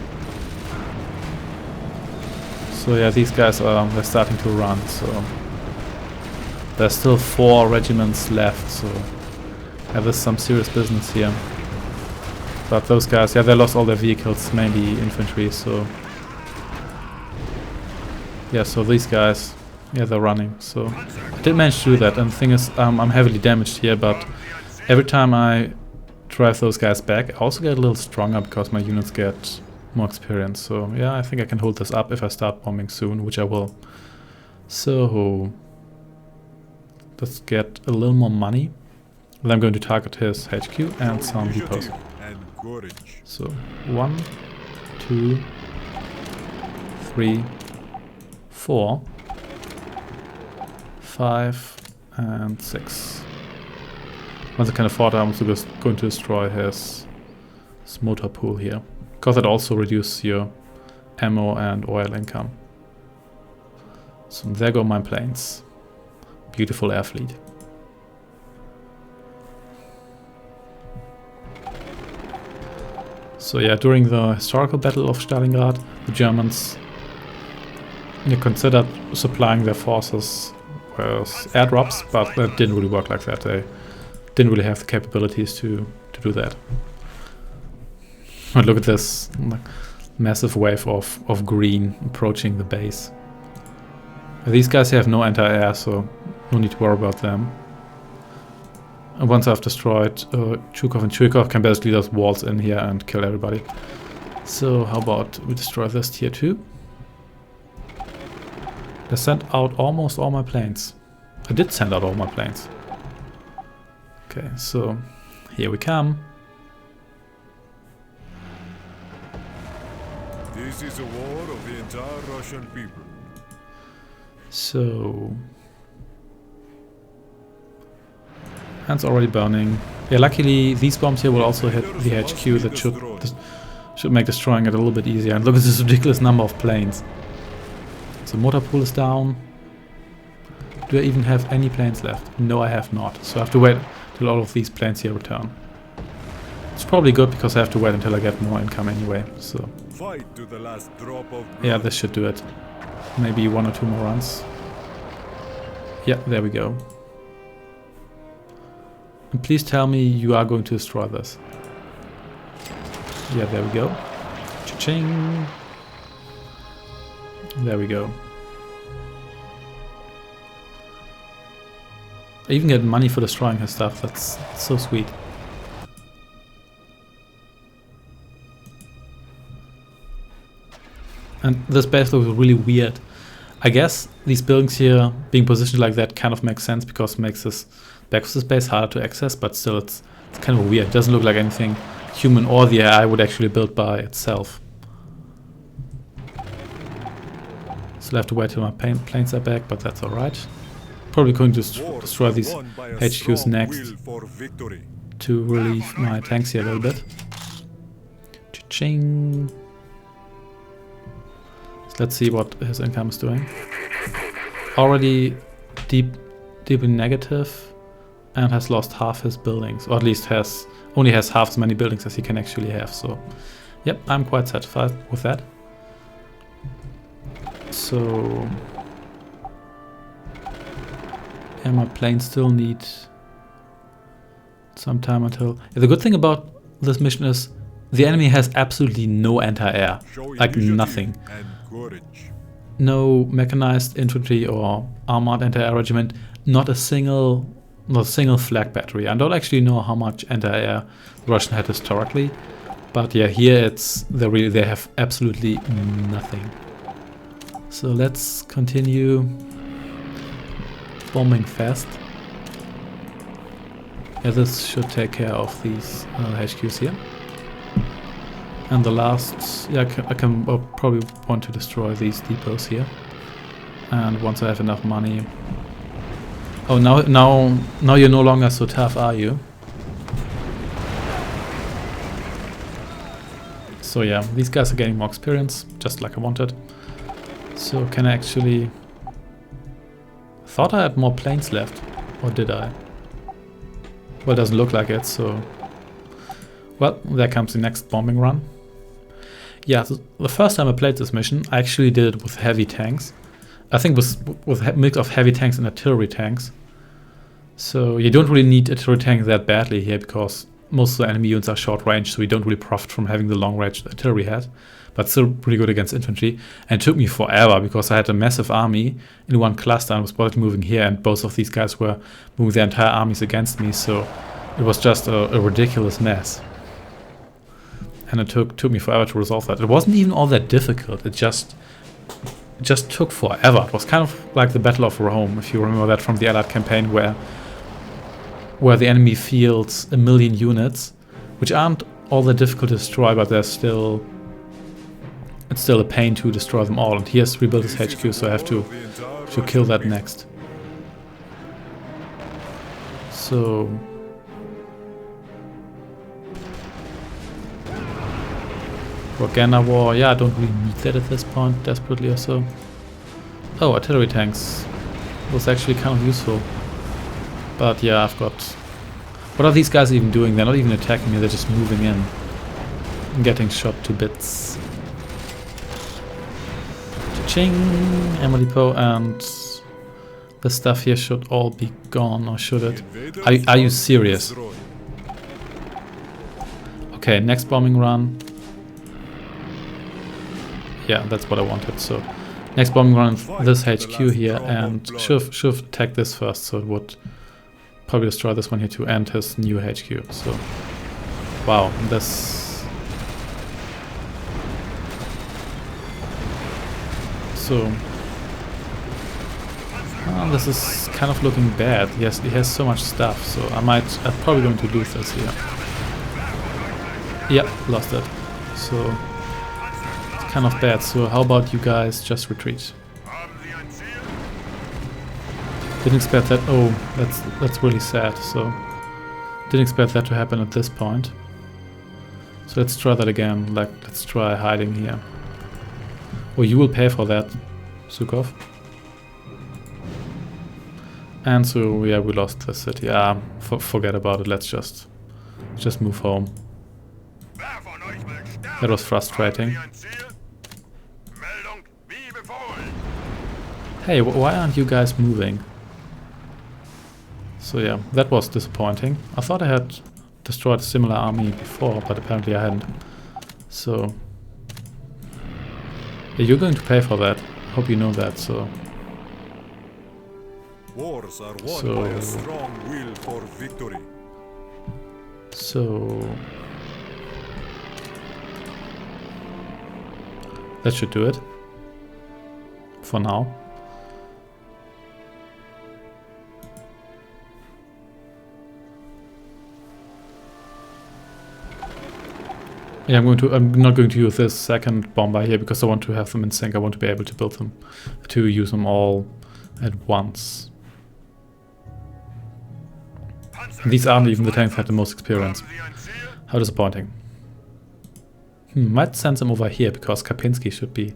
yeah, these guys they're starting to run. So there's still 4 regiments left. So yeah, there's some serious business here. But those guys, yeah, they lost all their vehicles, mainly infantry, so... Yeah, so these guys, yeah, they're running, so... I did manage to do that, and the thing is, I'm heavily damaged here, but every time I drive those guys back, I also get a little stronger because my units get more experience. So, yeah, I think I can hold this up if I start bombing soon, which I will. So... Let's get a little more money. Then I'm going to target his HQ and some depots. So 1, 2, 3, 4, 5, and 6. Once I can afford, I'm also just going to destroy his motor pool here, because it also reduces your ammo and oil income. So there go my planes. Beautiful air fleet. So yeah, during the historical Battle of Stalingrad, the Germans considered supplying their forces with airdrops, but that didn't really work like that. They didn't really have the capabilities to do that. But look at this massive wave of green approaching the base. These guys have no anti-air, so no need to worry about them. And once I've destroyed Chukov, and Chuikov can basically just waltz in here and kill everybody. So how about we destroy this tier 2? I sent out almost all my planes. I did send out all my planes. Okay, so here we come. This is a war of the entire Russian people. So And it's already burning. Yeah, luckily these bombs here will also hit the HQ. That should make destroying it a little bit easier. And look at this ridiculous number of planes. So motor pool is down. Do I even have any planes left? No, I have not. So I have to wait till all of these planes here return. It's probably good because I have to wait until I get more income anyway. So Fight to the last drop of blood. yeah, this should do it. Maybe 1 or 2 more runs. Yeah, there we go. And please tell me you are going to destroy this. Yeah, there we go. Cha-ching. There we go. I even get money for destroying his stuff. That's so sweet. And this base looks really weird. I guess these buildings here being positioned like that kind of makes sense because it makes this back of this base harder to access, but still it's kind of weird. It doesn't look like anything human or the AI would actually build by itself. So I have to wait till my planes are back, but that's alright. Probably going to destroy these HQs next to relieve my tanks here a little bit. Cha-ching. Let's see what his income is doing. Already deeply negative and has lost half his buildings, or at least only has half as many buildings as he can actually have. So, yep, I'm quite satisfied with that. So, yeah, my planes still need some time until. Yeah, the good thing about this mission is the enemy has absolutely no anti-air, like nothing. No mechanized infantry or armored anti-air regiment, not a single flak battery. I don't actually know how much anti-air the Russian had historically, but yeah, here they have absolutely nothing. So let's continue bombing fast. Yeah, this should take care of these HQs here. And the last, yeah, I can probably want to destroy these depots here. And once I have enough money. Oh, now you're no longer so tough, are you? So yeah, these guys are getting more experience, just like I wanted. So can I actually? I thought I had more planes left, or did I? Well, it doesn't look like it. So, well, there comes the next bombing run. Yeah, so the first time I played this mission, I actually did it with heavy tanks. I think with a mix of heavy tanks and artillery tanks. So you don't really need artillery tanks that badly here because most of the enemy units are short range, so you don't really profit from having the long range artillery has. But still pretty good against infantry. And it took me forever because I had a massive army in one cluster and was probably moving here, and both of these guys were moving their entire armies against me, so it was just a ridiculous mess. And it took me forever to resolve that. It wasn't even all that difficult. It just took forever. It was kind of like the Battle of Rome, if you remember that from the Allied campaign, where the enemy fields 1 million units, which aren't all that difficult to destroy, but it's still a pain to destroy them all. And he has to rebuild his HQ, so I have to kill that next. So Propaganda war, yeah, I don't really need that at this point, desperately or so. Oh, artillery tanks was actually kind of useful. But yeah, I've got... What are these guys even doing? They're not even attacking me, they're just moving in. And getting shot to bits. Cha-ching! Ammo depot, and the stuff here should all be gone, or should it? Are you serious? Okay, next bombing run. Yeah, that's what I wanted. So next bombing run, this HQ here, and should have attacked this first, so it would probably destroy this one here too, and his new HQ. So wow, this. So this is kind of looking bad. Yes, he has so much stuff, so I'm probably going to lose this here. Yeah, lost it. So kind of bad, so how about you guys just retreat? Didn't expect that. Oh, that's really sad. So Didn't expect that to happen at this point. So let's try that again. Like, let's try hiding here. Oh, you will pay for that, Zukov. And so, yeah, we lost the city. Forget about it. Let's just move home. That was frustrating. Hey, why aren't you guys moving? So yeah, that was disappointing. I thought I had destroyed a similar army before, but apparently I hadn't. So yeah, you're going to pay for that. Hope you know that. So Wars are won by a strong will for victory. So that should do it for now. Yeah, I'm not going to use this second bomber here because I want to have them in sync. I want to be able to build them, to use them all at once. And these aren't even the tanks that have the most experience. How disappointing. Might send them over here because Kapinski should be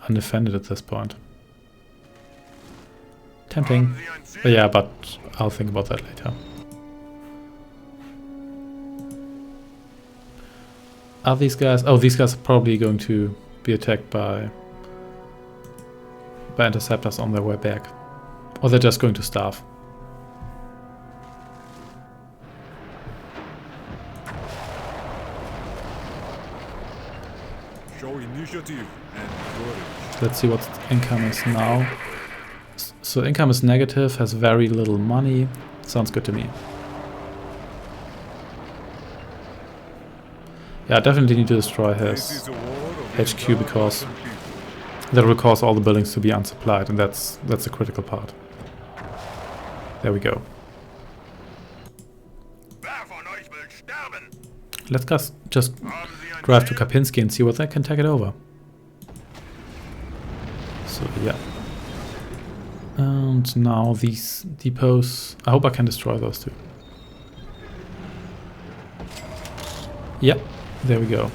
undefended at this point. Tempting. But yeah, but I'll think about that later. Are these guys... Oh, these guys are probably going to be attacked by interceptors on their way back. Or they're just going to starve. Show initiative and courage. Let's see what income is now. So income is negative, has very little money. Sounds good to me. Yeah, I definitely need to destroy his HQ because that will cause all the buildings to be unsupplied, and that's a critical part. There we go. Let's just drive to Kapinski and see what they can take it over. So yeah. And now these depots, I hope I can destroy those two. Yep. There we go.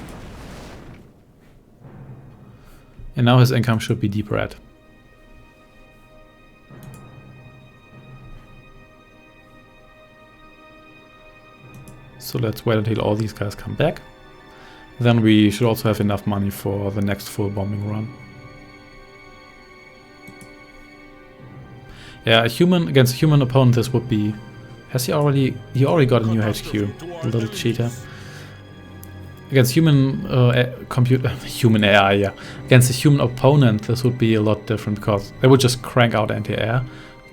And now his income should be deep red. So let's wait until all these guys come back. Then we should also have enough money for the next full bombing run. Yeah, against a human opponent this would be... He already got a new HQ, a little cheater. Against human human AI, yeah. Against a human opponent, this would be a lot different because they would just crank out anti-air,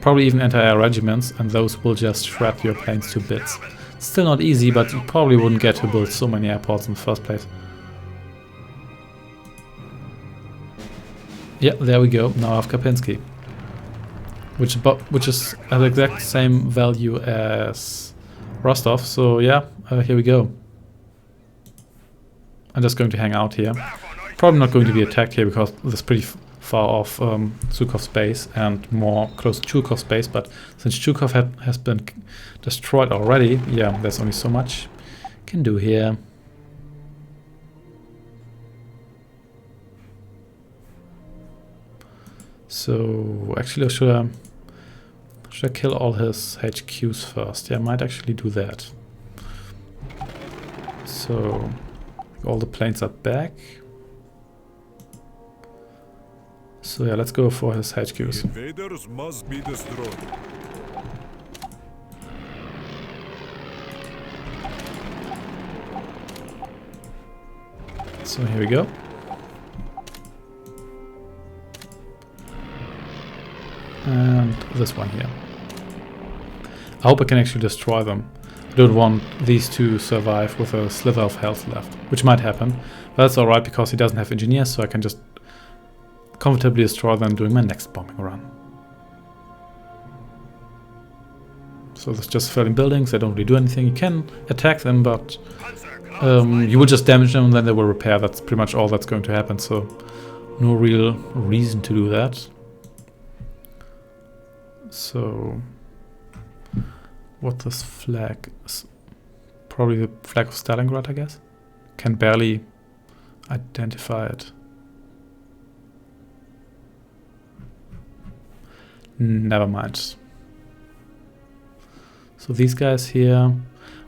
probably even anti-air regiments, and those will just shred your planes to bits. Still not easy, but you probably wouldn't get to build so many airports in the first place. Yeah, there we go. Now I have Kapinski, which is at the exact same value as Rostov. So yeah, here we go. I'm just going to hang out here. Probably not going to be attacked here because this is pretty far off Zhukov's base and more close to Chukov's base, but since Zhukov has been destroyed already, yeah, there's only so much you can do here. So actually should I kill all his HQs first? Yeah, I might actually do that. So all the planes are back. So yeah, let's go for his HQs. Invaders must be destroyed. So here we go. And this one here. I hope I can actually destroy them. I don't want these to survive with a sliver of health left, which might happen. But that's alright because he doesn't have engineers, so I can just comfortably destroy them during my next bombing run. So there's just filling buildings, they don't really do anything. You can attack them, but you will just damage them and then they will repair. That's pretty much all that's going to happen, so no real reason to do that. So what this flag Probably the flag of Stalingrad, I guess. Can barely identify it. Never mind. So these guys here...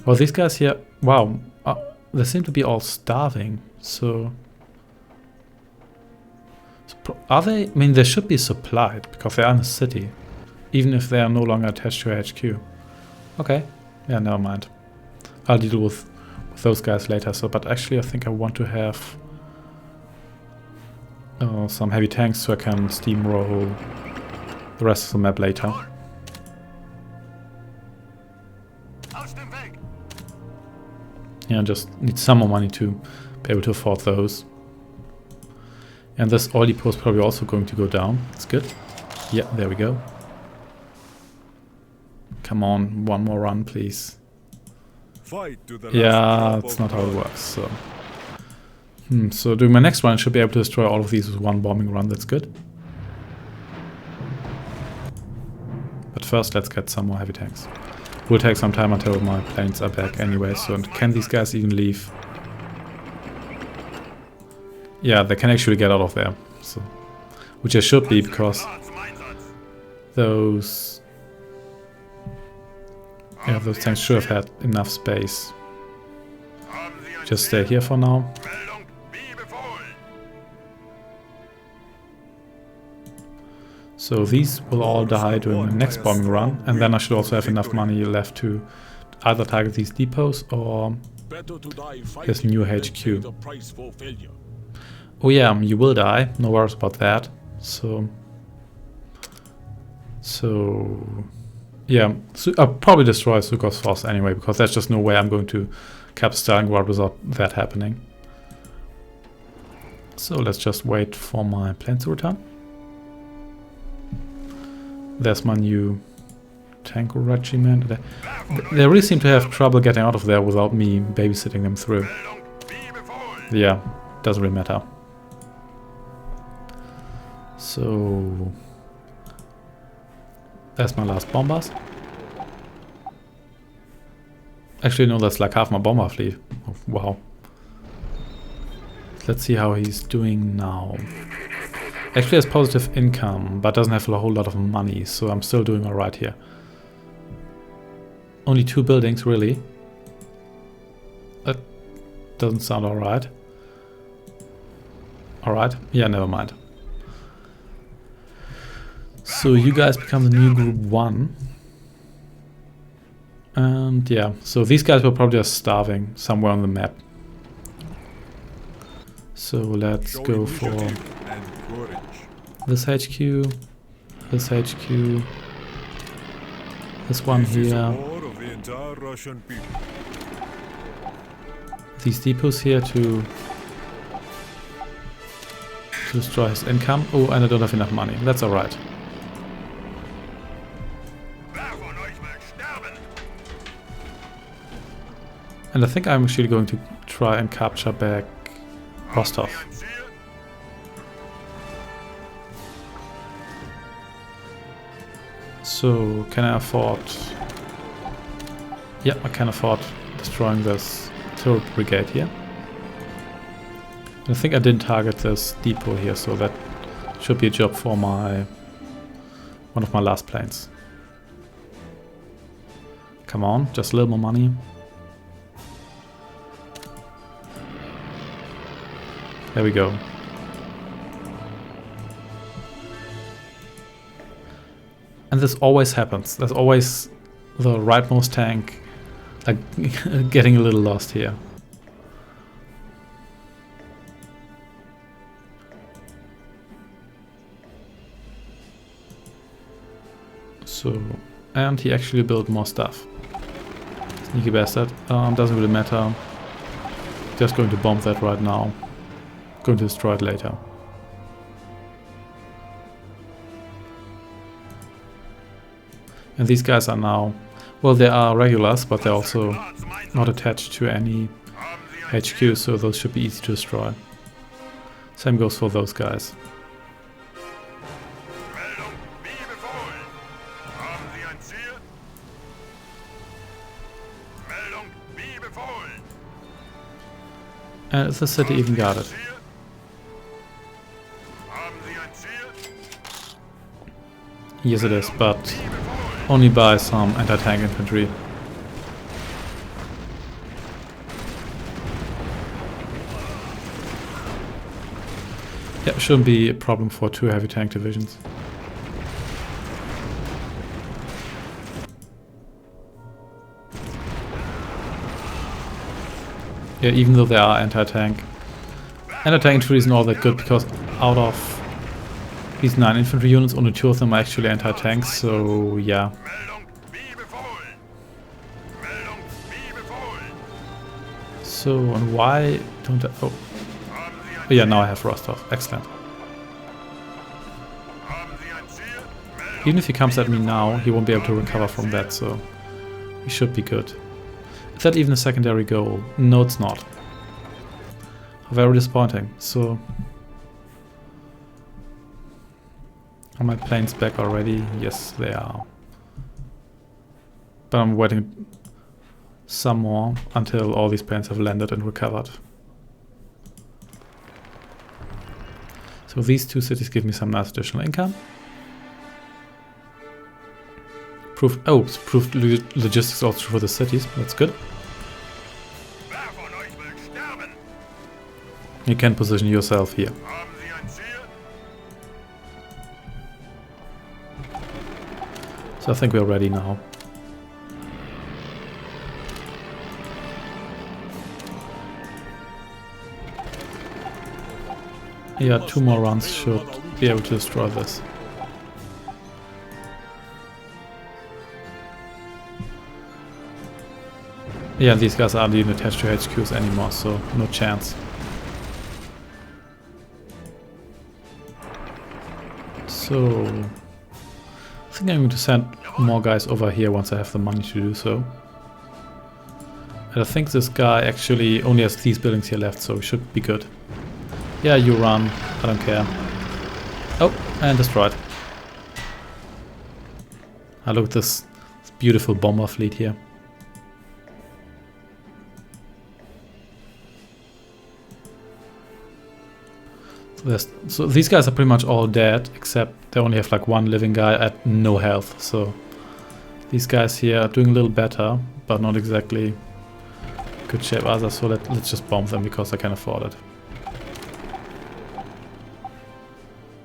Well, these guys here... Wow. They seem to be all starving. So are they? I mean, they should be supplied because they are in a city. Even if they are no longer attached to HQ. Okay. Yeah, never mind. I'll deal with those guys later. So, but actually I think I want to have some heavy tanks so I can steamroll the rest of the map later. Yeah, just need some more money to be able to afford those. And this oil depot is probably also going to go down. That's good. Yeah, there we go. Come on, one more run, please. Fight to the Yeah, that's not how it works. So, so doing my next run, I should be able to destroy all of these with one bombing run. That's good. But first, let's get some more heavy tanks. Will take some time until my planes are back anyway. So, and can these guys even leave? Yeah, they can actually get out of there. So, which they should be because those tanks should have had enough space. Just stay here for now. So these will all die during the next bombing run, and then I should also have enough money left to either target these depots or this new HQ. Oh yeah, you will die, no worries about that. So yeah, so I'll probably destroy Sukhov's force anyway, because there's just no way I'm going to capture Stalingrad without that happening. So let's just wait for my planes to return. There's my new tank regiment. They really seem to have trouble getting out of there without me babysitting them through. Yeah, doesn't really matter. So there's my last bombers. Actually, no, that's like half my bomber fleet. Oh, wow. Let's see how he's doing now. Actually has positive income, but doesn't have a whole lot of money, so I'm still doing alright here. Only 2 buildings, really. That doesn't sound alright. Alright, yeah, never mind. So you guys become the new group 1. And yeah, so these guys were probably just starving somewhere on the map. So let's go for this HQ, this HQ, this one here, these depots here to destroy his income. Oh, and I don't have enough money. That's alright. And I think I'm actually going to try and capture back Rostov. So, can I afford... Yeah, I can afford destroying this turret brigade here. I think I didn't target this depot here, so that should be a job for one of my last planes. Come on, just a little more money. There we go. And this always happens. There's always the rightmost tank like getting a little lost here. So, and he actually built more stuff. Sneaky bastard. Doesn't really matter. Just going to bomb that right now. Going to destroy it later. And these guys are now, well, they are regulars, but they're also not attached to any HQ, so those should be easy to destroy. Same goes for those guys. And is the city even guarded? Yes it is, but only by some anti-tank infantry. Yeah, shouldn't be a problem for 2 heavy tank divisions. Yeah, even though they are anti-tank. Anti-tank infantry isn't all that good because out of these 9 infantry units, only 2 of them are actually anti-tanks, so yeah. So, and why don't I... Oh. Yeah, now I have Rostov. Excellent. Even if he comes at me now, he won't be able to recover from that, so he should be good. Is that even a secondary goal? No, it's not. Very disappointing. So, are my planes back already? Yes, they are. But I'm waiting some more until all these planes have landed and recovered. So these 2 cities give me some nice additional income. Proved logistics also for the cities. That's good. You can position yourself here. So I think we're ready now. Yeah, 2 more runs should be able to destroy this. Yeah, these guys aren't even attached to HQs anymore, so no chance. So, I think I'm going to send more guys over here once I have the money to do so. And I think this guy actually only has these buildings here left, so he should be good. Yeah, you run. I don't care. Oh, and destroyed. Look at this beautiful bomber fleet here. So these guys are pretty much all dead, except they only have like 1 living guy at no health. So these guys here are doing a little better, but not exactly good shape either. So let's just bomb them because I can afford it.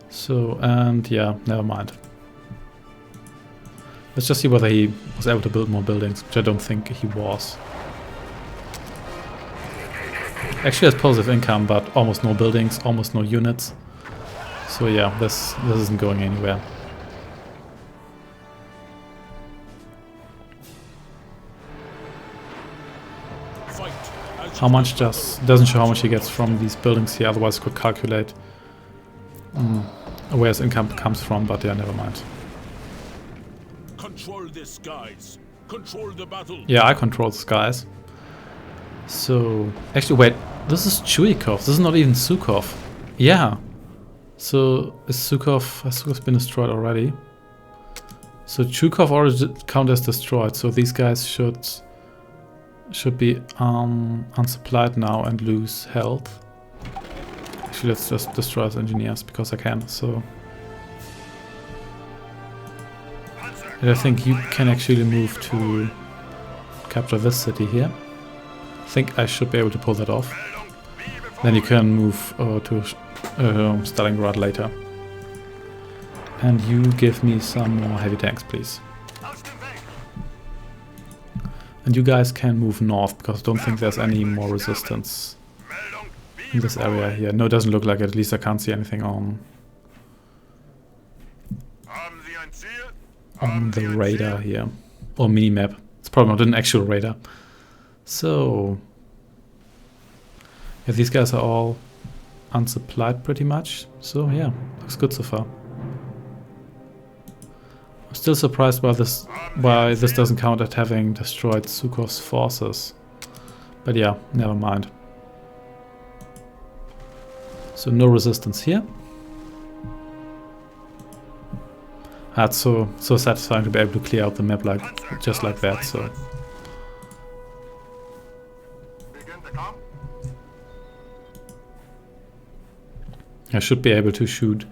So, and yeah, never mind. Let's just see whether he was able to build more buildings, which I don't think he was. Actually has positive income, but almost no buildings, almost no units. So yeah, this isn't going anywhere. How much doesn't show how much he gets from these buildings here, otherwise I could calculate where his income comes from, but yeah, never mind. Control the skies. Control the battle. Yeah, I control the skies. So, actually, wait, this is Chuikov, this is not even Sukhov. Yeah. So, has Sukhov's been destroyed already? So, Chuikov already count as destroyed, so these guys should be unsupplied now and lose health. Actually, let's just destroy his engineers, because I can, so... And I think you can actually move to capture this city here. I think I should be able to pull that off. Then you can move to Stalingrad later. And you give me some more heavy tanks, please. And you guys can move north, because I don't think there's any more resistance in this area here. No, it doesn't look like it. At least I can't see anything on the radar here. Or mini-map. It's probably not an actual radar. So, yeah, these guys are all unsupplied pretty much. So yeah, looks good so far. I'm still surprised why this doesn't count at having destroyed Sukhov's forces. But yeah, never mind. So no resistance here. That's so satisfying to be able to clear out the map just like that. So. I should be able to shoot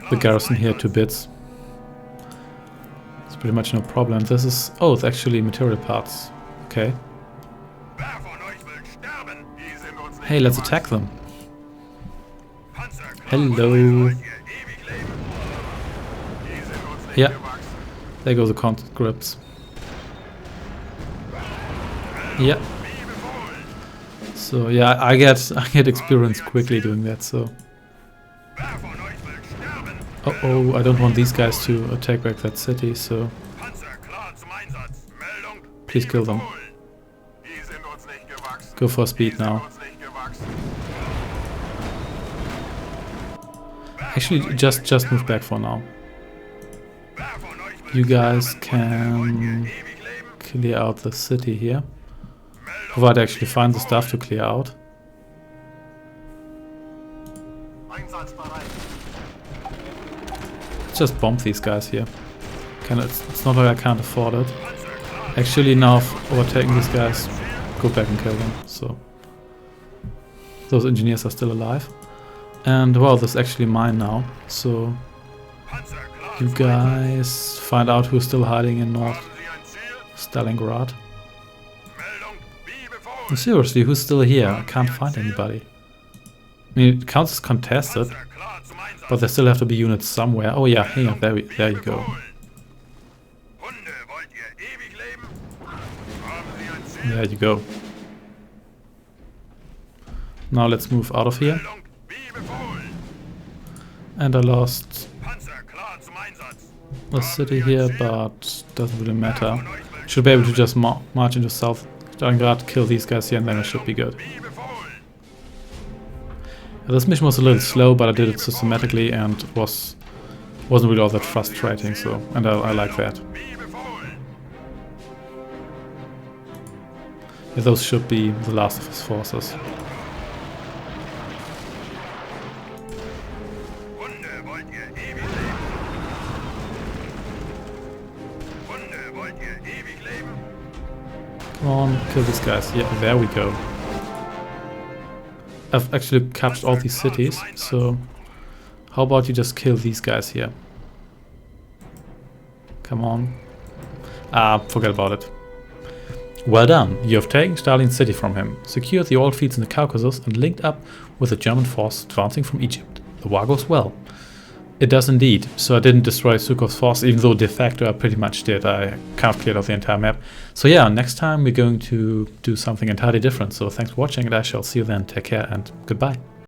the garrison here to bits. It's pretty much no problem. This is... oh, it's actually material parts. Okay. Hey, let's attack them. Hello. Yeah. There go the conscripts. Yeah. So yeah, I get experience quickly doing that, so... Uh-oh, I don't want these guys to attack back that city, so... please kill them. Go for speed now. Actually, just move back for now. You guys can clear out the city here. Provided I actually find the stuff to clear out. Just bomb these guys here. It's not like I can't afford it. Actually, now I've overtaken these guys, go back and kill them. So those engineers are still alive. And well, this is actually mine now. So you guys find out who's still hiding in North Stalingrad. Seriously, who's still here? I can't find anybody. I mean, it counts as contested, but there still have to be units somewhere. Oh yeah, hang on, there you go. There you go. Now let's move out of here. And I lost a city here, but doesn't really matter. Should be able to just march into South Stalingrad, kill these guys here, and then I should be good. This mission was a little slow, but I did it systematically and wasn't really all that frustrating. So, and I like that. Yeah, those should be the last of his forces. Come on, kill these guys. Yeah, there we go. I've actually captured all these cities, so how about you just kill these guys here? Come on. Forget about it. Well done, you have taken Stalin's city from him, secured the oil fields in the Caucasus and linked up with the German force advancing from Egypt. The war goes well. It does indeed, so I didn't destroy Zhukov's force, even though de facto I pretty much did. I kind of cleared out the entire map. So yeah, next time we're going to do something entirely different. So thanks for watching and I shall see you then. Take care and goodbye.